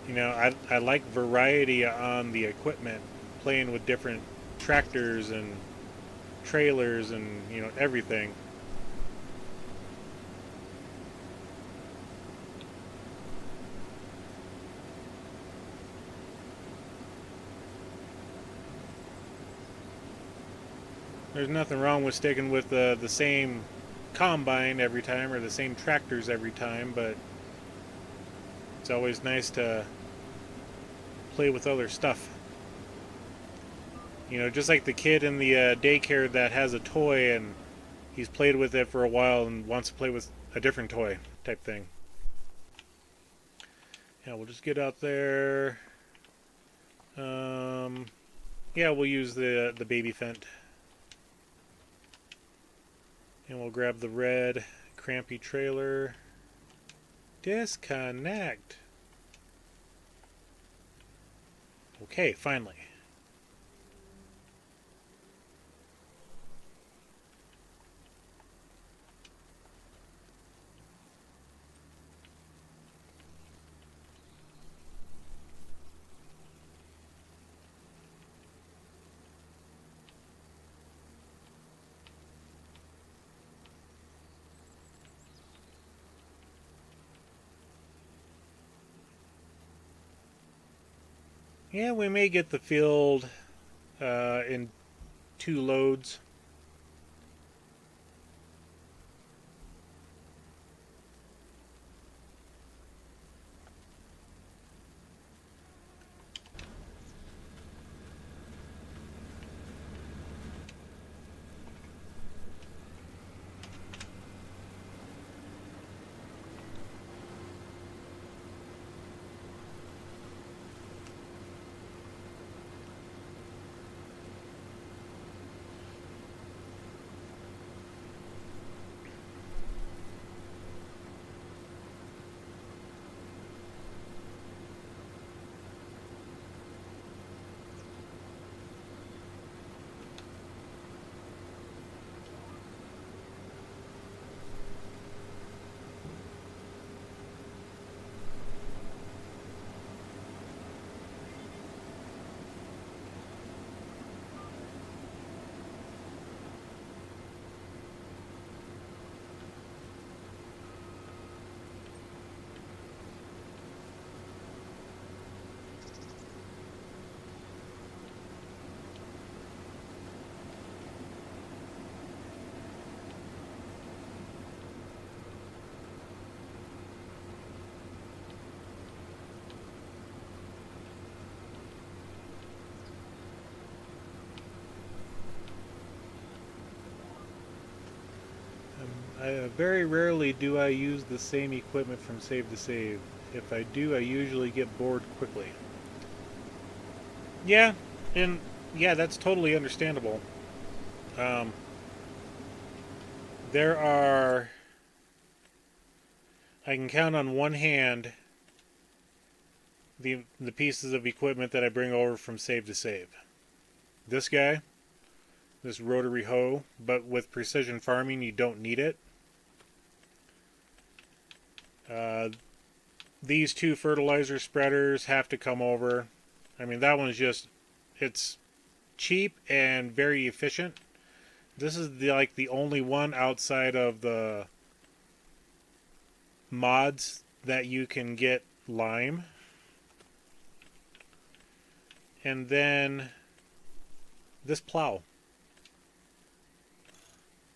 you know, I like variety on the equipment, playing with different tractors and trailers and, you know, everything. There's nothing wrong with sticking with the same combine every time or the same tractors every time, but it's always nice to play with other stuff. You know, just like the kid in the daycare that has a toy and he's played with it for a while and wants to play with a different toy type thing. Yeah, we'll just get out there. Yeah, we'll use the baby Fent. And we'll grab the red crampy trailer. Disconnect. Okay, finally. Yeah, we may get the field in 2 loads. Very rarely do I use the same equipment from save to save. If I do, I usually get bored quickly. Yeah, and yeah, that's totally understandable. Um, there are, I can count on one hand the pieces of equipment that I bring over from save to save. This guy, this rotary hoe, but with precision farming, you don't need it. Uh, these two fertilizer spreaders have to come over. I mean, that one's just, it's cheap and very efficient. This is like the only one outside of the mods that you can get lime. And then this plow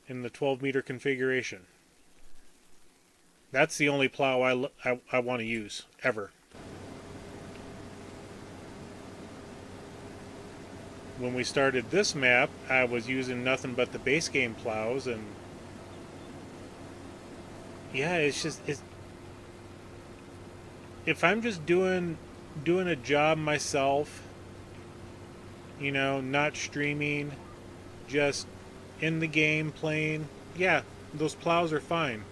in the 12-meter configuration. That's the only plow I want to use, ever. When we started this map, I was using nothing but the base game plows, and yeah, if I'm just doing a job myself, you know, not streaming, just in the game playing, yeah, those plows are fine.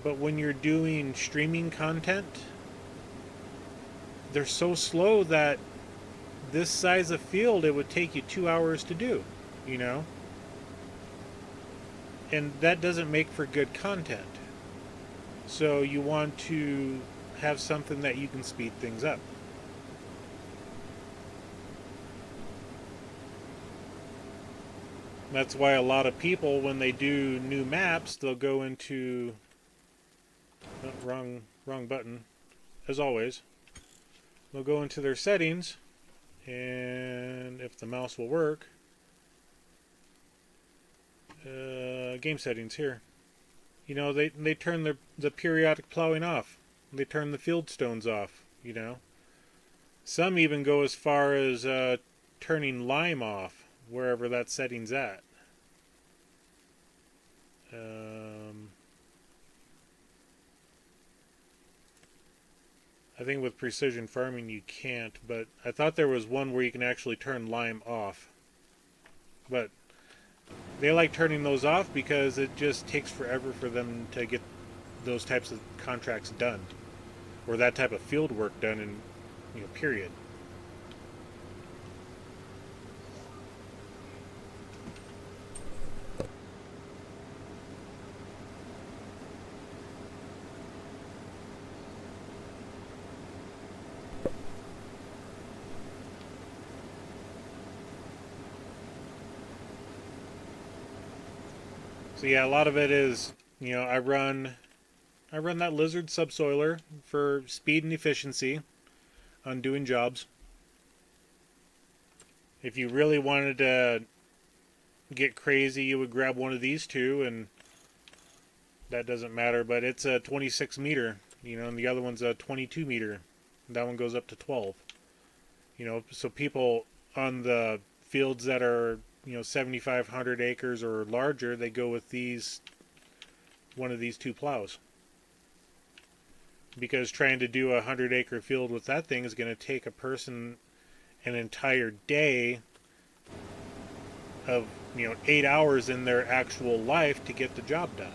But when you're doing streaming content, they're so slow that this size of field, it would take you 2 hours to do, you know? And that doesn't make for good content. So you want to have something that you can speed things up. That's why a lot of people, when they do new maps, they'll go into... Oh, wrong button, as always. They'll go into their settings, and if the mouse will work, game settings here. You know, they turn the periodic plowing off. They turn the field stones off, you know. Some even go as far as turning lime off, wherever that setting's at. I think with precision farming you can't, but I thought there was one where you can actually turn lime off. But they like turning those off because it just takes forever for them to get those types of contracts done, or that type of field work done in, you know, period. So yeah, a lot of it is, you know, I run that lizard subsoiler for speed and efficiency on doing jobs. If you really wanted to get crazy, you would grab one of these two, and that doesn't matter, but it's a 26 meter, you know, and the other one's a 22 meter. That one goes up to 12. You know, so people on the fields that are, you know, 7,500 acres or larger, they go with one of these two plows. Because trying to do a 100-acre field with that thing is going to take a person an entire day of, you know, 8 hours in their actual life to get the job done.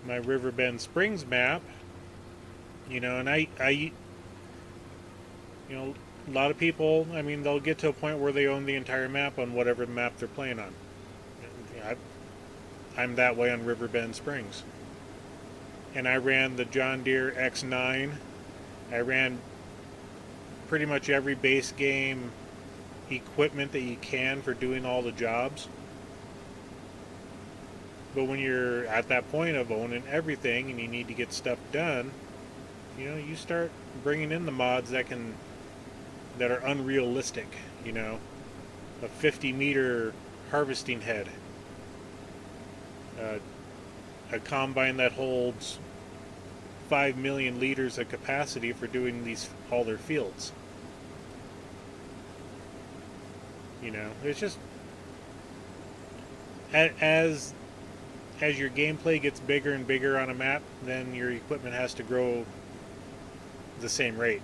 My Riverbend Springs map, you know, and I you know, a lot of people, I mean, they'll get to a point where they own the entire map on whatever map they're playing on. I'm that way on Riverbend Springs. And I ran the John Deere X9. I ran pretty much every base game equipment that you can for doing all the jobs. But when you're at that point of owning everything and you need to get stuff done, you know, you start bringing in the mods that are unrealistic. You know, a 50-meter harvesting head, a combine that holds 5 million liters of capacity for doing all their fields. It's just as your gameplay gets bigger and bigger on a map, then your equipment has to grow the same rate.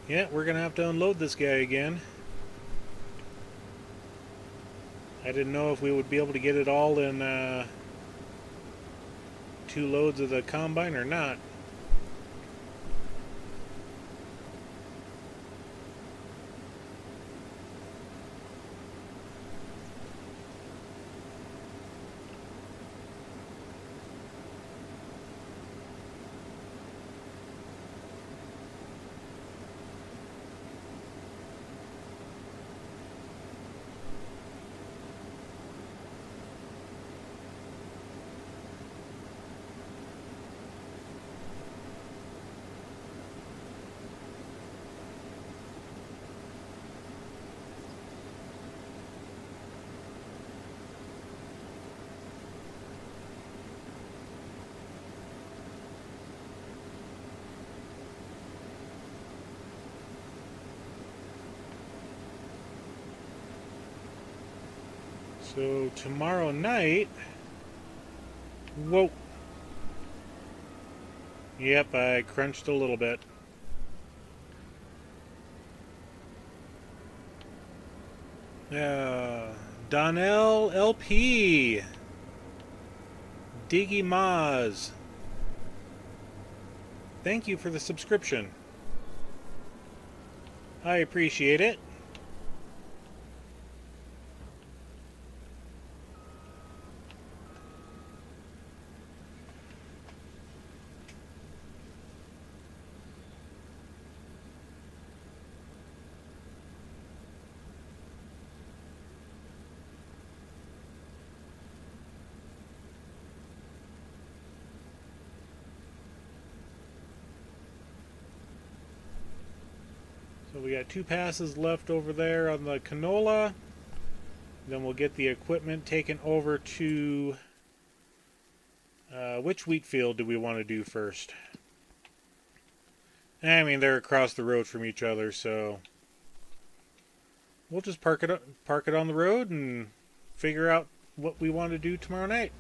Yeah, we're going to have to unload this guy again. I didn't know if we would be able to get it all in 2 loads of the combine or not. So tomorrow night... Whoa! Yep, I crunched a little bit. Donnell LP. Diggy Maz. Thank you for the subscription. I appreciate it. So we got 2 passes left over there on the canola. Then we'll get the equipment taken over to... which wheat field do we want to do first? I mean, they're across the road from each other, so... we'll just park it on the road and figure out what we want to do tomorrow night.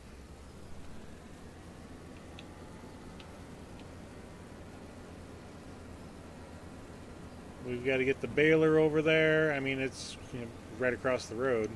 We've got to get the baler over there. I mean, it's right across the road.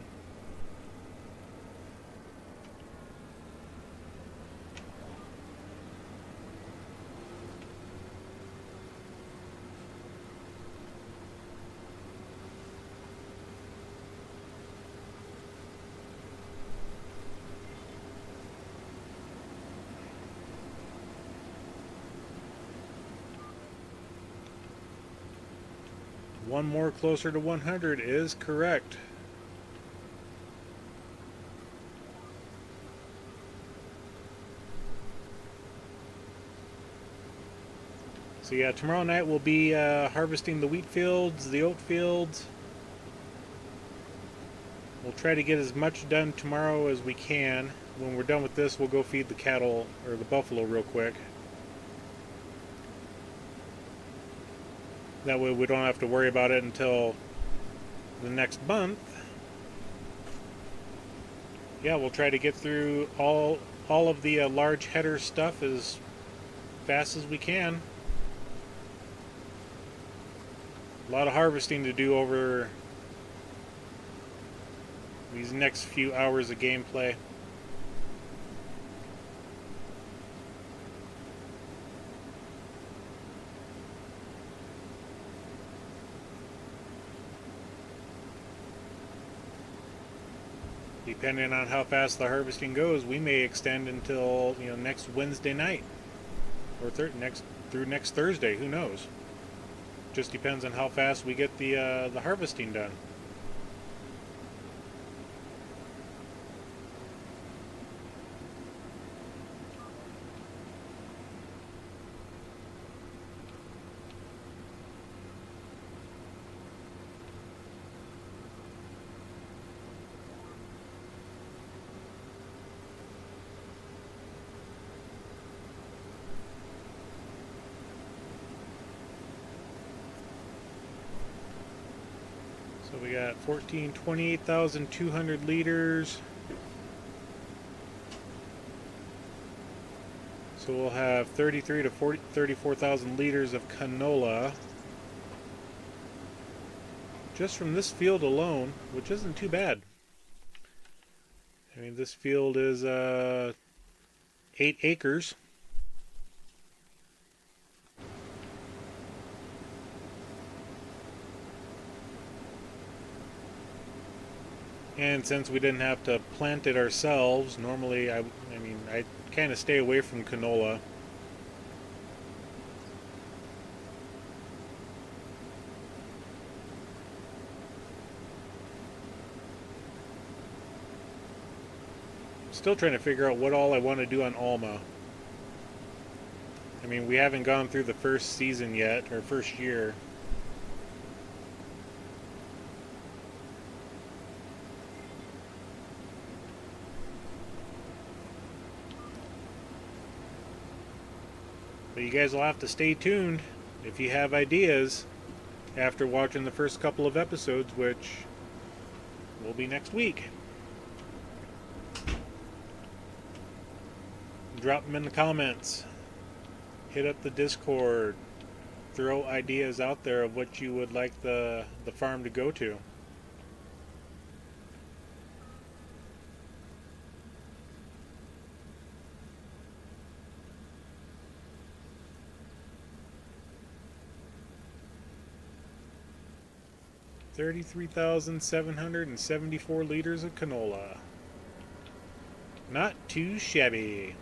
One more closer to 100 is correct. So yeah, tomorrow night we'll be harvesting the wheat fields, the oat fields. We'll try to get as much done tomorrow as we can. When we're done with this, we'll go feed the cattle, or the buffalo, real quick. That way we don't have to worry about it until the next month. Yeah, we'll try to get through all of the large header stuff as fast as we can. A lot of harvesting to do over these next few hours of gameplay. The depending on how fast the harvesting goes, we may extend until next Wednesday night or through next Thursday. Who knows? Just depends on how fast we get the harvesting done. So we got 28,200 liters. So we'll have 33 to 34,000 liters of canola just from this field alone, which isn't too bad. I mean, this field is 8 acres. And since we didn't have to plant it ourselves, normally I kind of stay away from canola. Still trying to figure out what all I want to do on Alma. I mean, we haven't gone through the first season yet, or first year. But you guys will have to stay tuned if you have ideas after watching the first couple of episodes, which will be next week. Drop them in the comments. Hit up the Discord. Throw ideas out there of what you would like the farm to go to. $33,774 liters of canola. Not too shabby.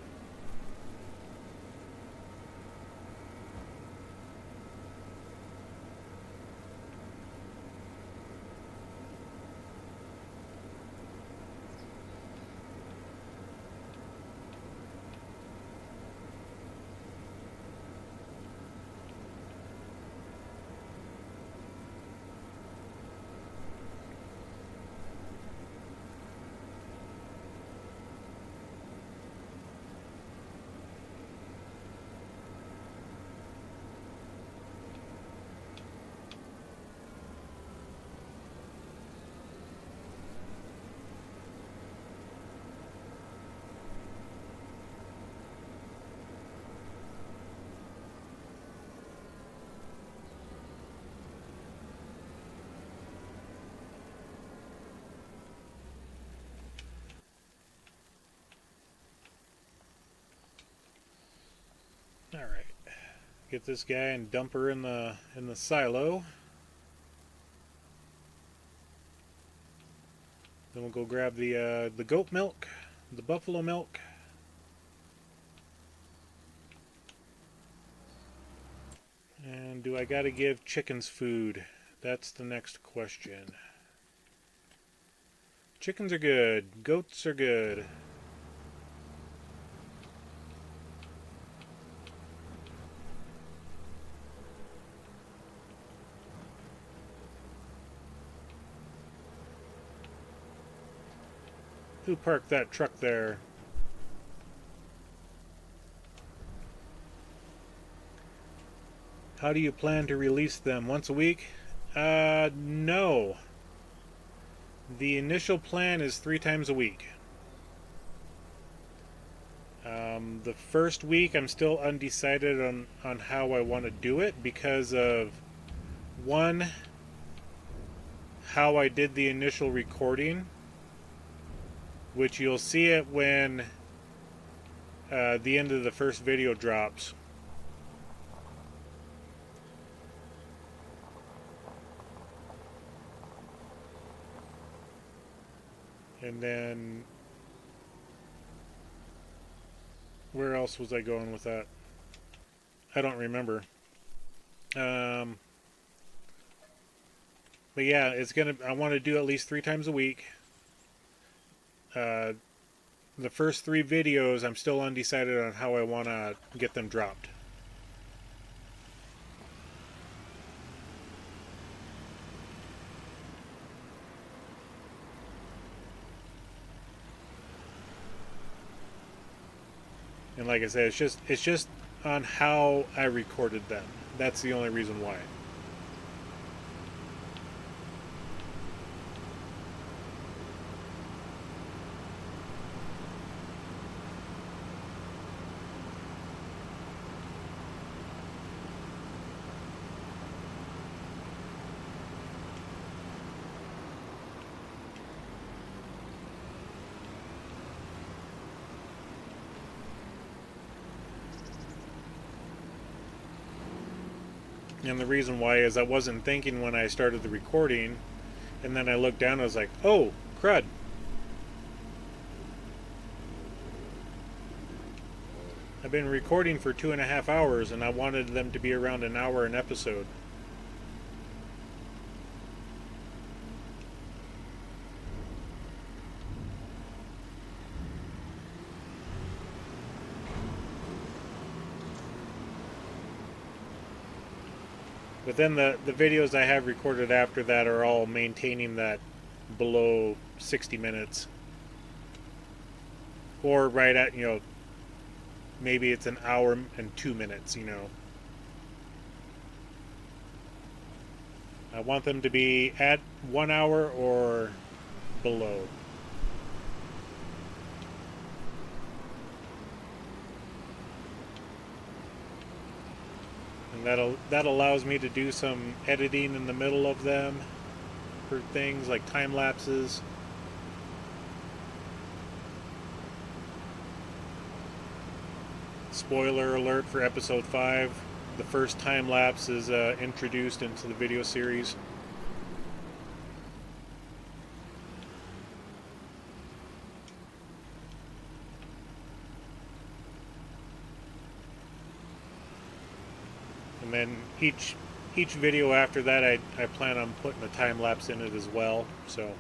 Alright, get this guy and dump her in the silo. Then we'll go grab the goat milk, the buffalo milk. And do I gotta give chickens food? That's the next question. Chickens are good, goats are good. Who parked that truck there? How do you plan to release them? Once a week? No. The initial plan is 3 times a week. The first week I'm still undecided on how I want to do it because of, one, how I did the initial recording, which you'll see it when the end of the first video drops. And then where else was I going with that? I don't remember. Um, but yeah, I want to do at least 3 times a week. The first 3 videos, I'm still undecided on how I want to get them dropped. And like I said, it's just on how I recorded them. That's the only reason why. And the reason why is I wasn't thinking when I started the recording, and then I looked down and I was like, oh, crud. I've been recording for 2.5 hours and I wanted them to be around an hour an episode. But then the videos I have recorded after that are all maintaining that below 60 minutes. Or right at, maybe it's an hour and 2 minutes, I want them to be at 1 hour or below. And that allows me to do some editing in the middle of them for things like time lapses. Spoiler alert for episode 5. The first time lapse is introduced into the video series. And then each video after that, I plan on putting a time lapse in it as well. So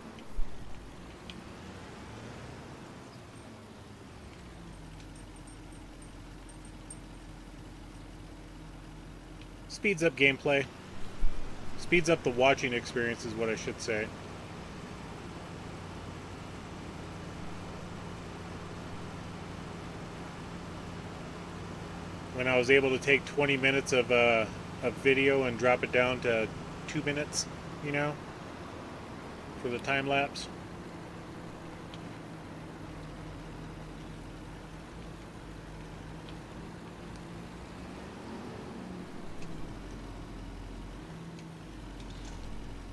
speeds up gameplay. Speeds up the watching experience is what I should say. When I was able to take 20 minutes of video and drop it down to 2 minutes, for the time lapse.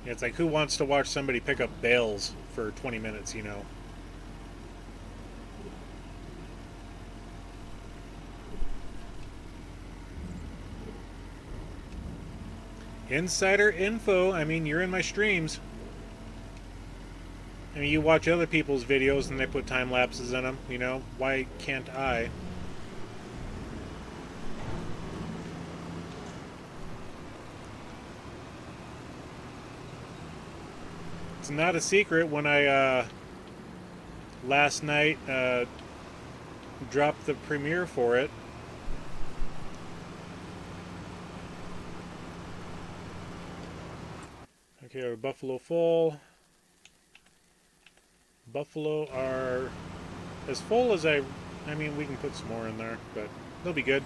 It's like, who wants to watch somebody pick up bales for 20 minutes, Insider info. I mean, you're in my streams. I mean, you watch other people's videos and they put time lapses in them, Why can't I? It's not a secret when I last night dropped the premiere for it. Okay, our buffalo full. Buffalo are as full as I mean, we can put some more in there, but they'll be good.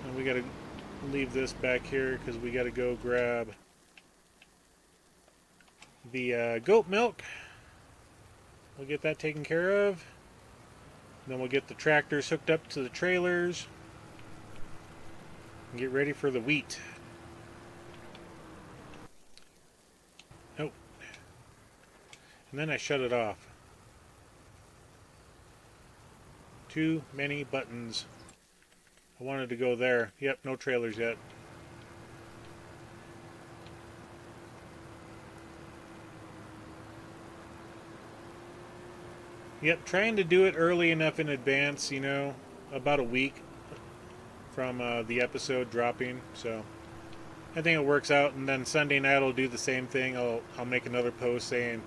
And we gotta leave this back here because we gotta go grab the goat milk. We'll get that taken care of. Then we'll get the tractors hooked up to the trailers and get ready for the wheat. Oh. And then I shut it off. Too many buttons. I wanted to go there. Yep, no trailers yet. Yep, trying to do it early enough in advance, you know, about a week from the episode dropping. So I think it works out. And then Sunday night I'll do the same thing. I'll make another post saying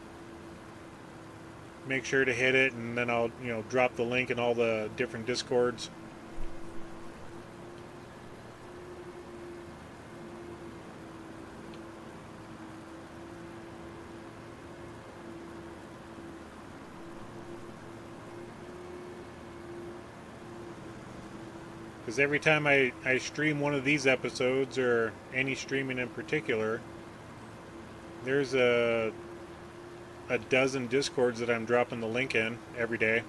make sure to hit it, and then I'll drop the link in all the different Discords. Because every time I stream one of these episodes, or any streaming in particular, there's a dozen Discords that I'm dropping the link in every day.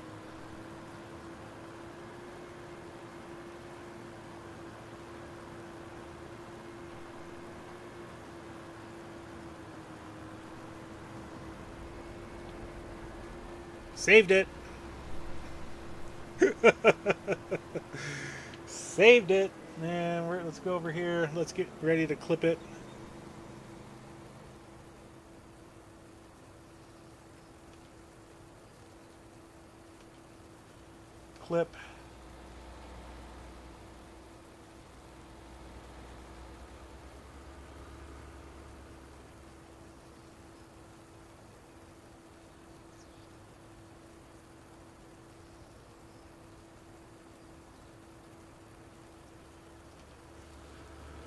Saved it! Saved it! And let's go over here. Let's get ready to clip it. Clip.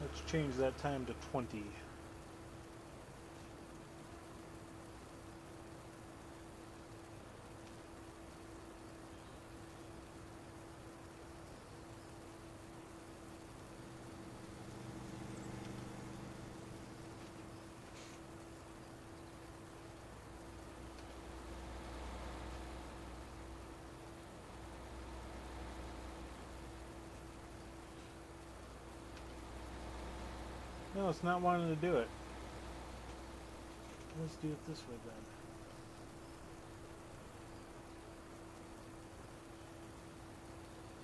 Let's change that time to 20. No, it's not wanting to do it. Let's do it this way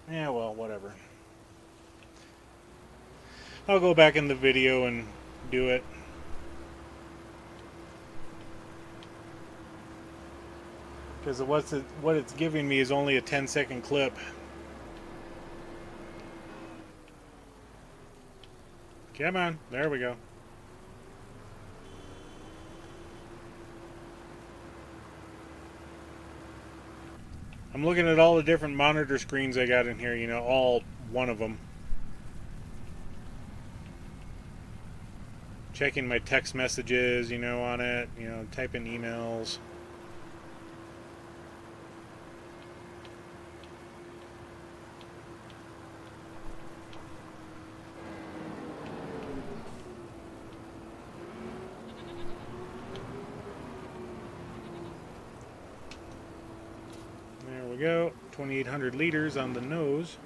then. Yeah, well, whatever. I'll go back in the video and do it. Because what it's giving me is only a 10-second clip. Come on, there we go. I'm looking at all the different monitor screens I got in here, you know, all one of them. Checking my text messages, you know, on it, you know, typing emails. There we go, 2,800 liters on the nose.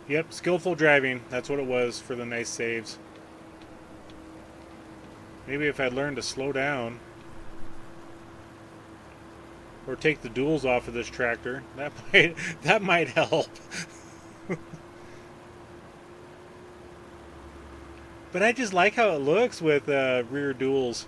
Yep, skillful driving. That's what it was for the nice saves. Maybe if I learned to slow down, or take the duals off of this tractor, that might help. But I just like how it looks with rear duals.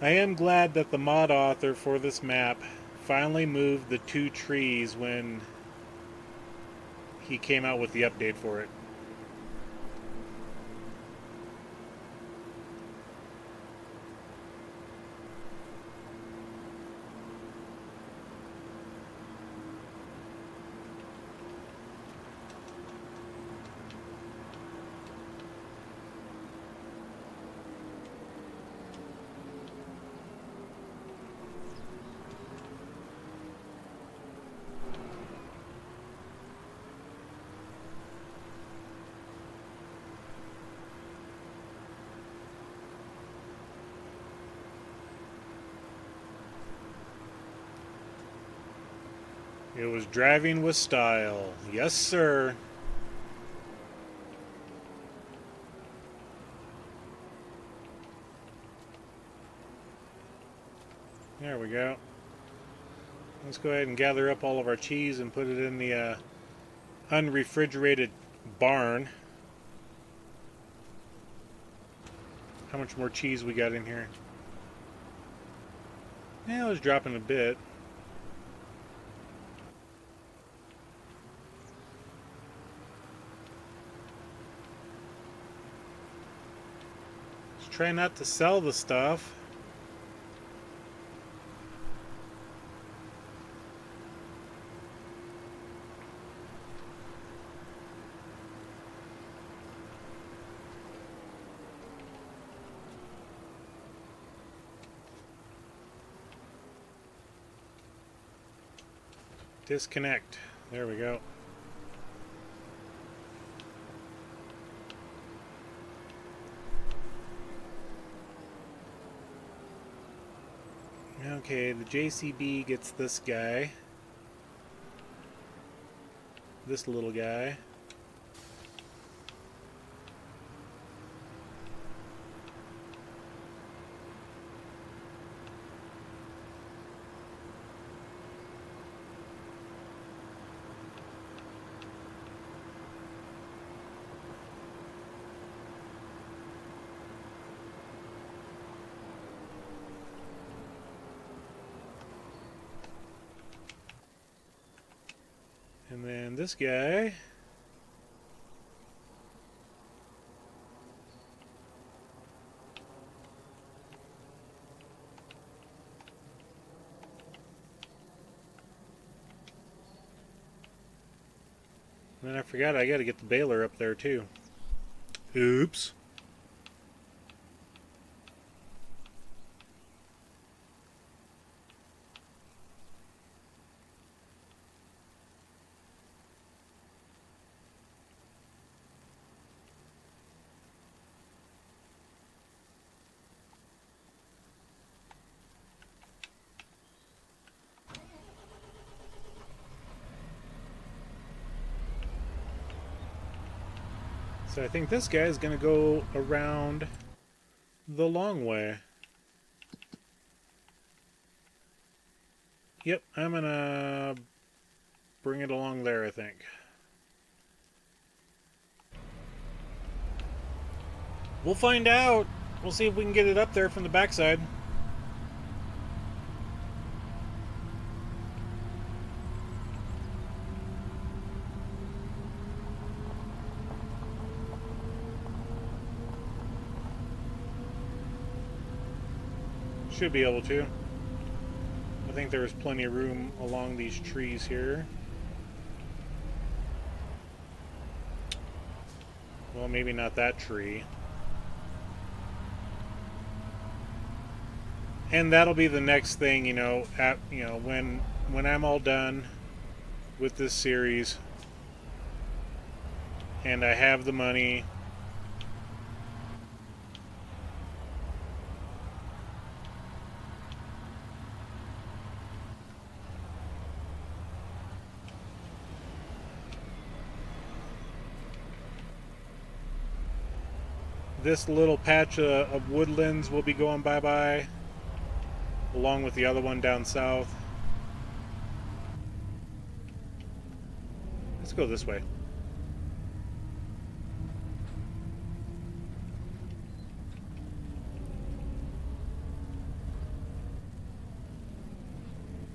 I am glad that the mod author for this map finally moved the 2 trees when he came out with the update for it. It was driving with style. Yes, sir. There we go. Let's go ahead and gather up all of our cheese and put it in the unrefrigerated barn. How much more cheese we got in here? Yeah, it was dropping a bit. Just try not to sell the stuff. Disconnect. There we go. Okay, the JCB gets this guy. This little guy. And then this guy. And then I forgot I got to get the baler up there too. Oops. So I think this guy is going to go around the long way. Yep, I'm going to bring it along there, I think. We'll find out. We'll see if we can get it up there from the backside. Should be able to. I think there's plenty of room along these trees here. Well, maybe not that tree. And that'll be the next thing, when I'm all done with this series and I have the money. This little patch of woodlands will be going bye-bye, along with the other one down south. Let's go this way.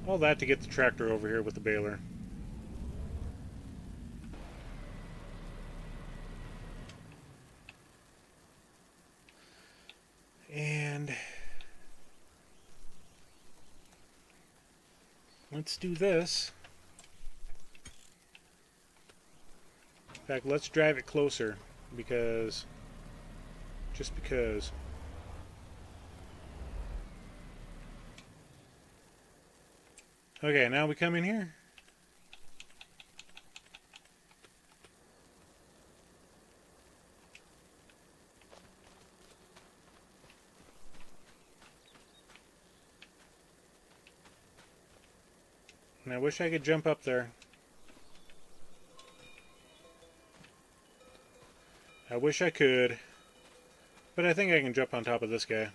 All that to get the tractor over here with the baler. And let's do this. In fact, let's drive it closer just because. Okay, now we come in here. And I wish I could jump up there. I wish I could. But I think I can jump on top of this guy.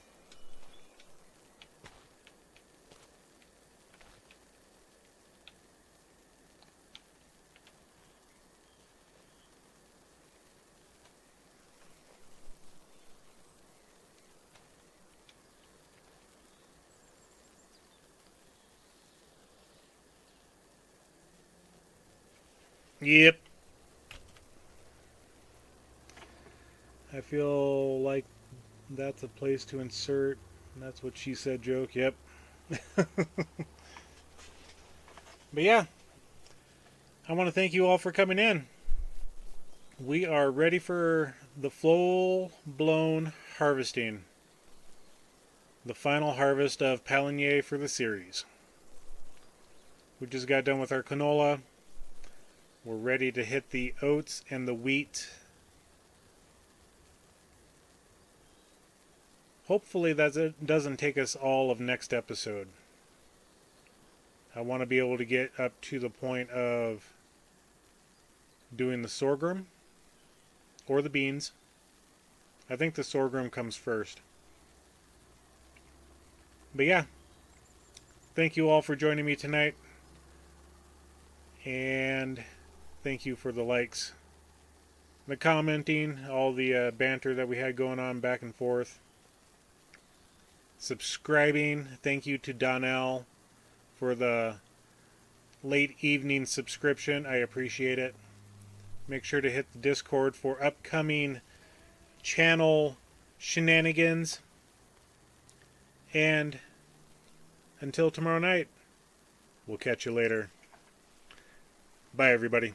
Yep. I feel like that's a place to insert. That's what she said joke. Yep. But yeah, I want to thank you all for coming in. We are ready for the full-blown harvesting. The final harvest of Pallegney for the series. We just got done with our canola. We're ready to hit the oats and the wheat. Hopefully that doesn't take us all of next episode. I want to be able to get up to the point of doing the sorghum or the beans. I think the sorghum comes first. But yeah, thank you all for joining me tonight. And thank you for the likes, the commenting, all the banter that we had going on back and forth. Subscribing. Thank you to Donnell for the late evening subscription. I appreciate it. Make sure to hit the Discord for upcoming channel shenanigans. And until tomorrow night, we'll catch you later. Bye, everybody.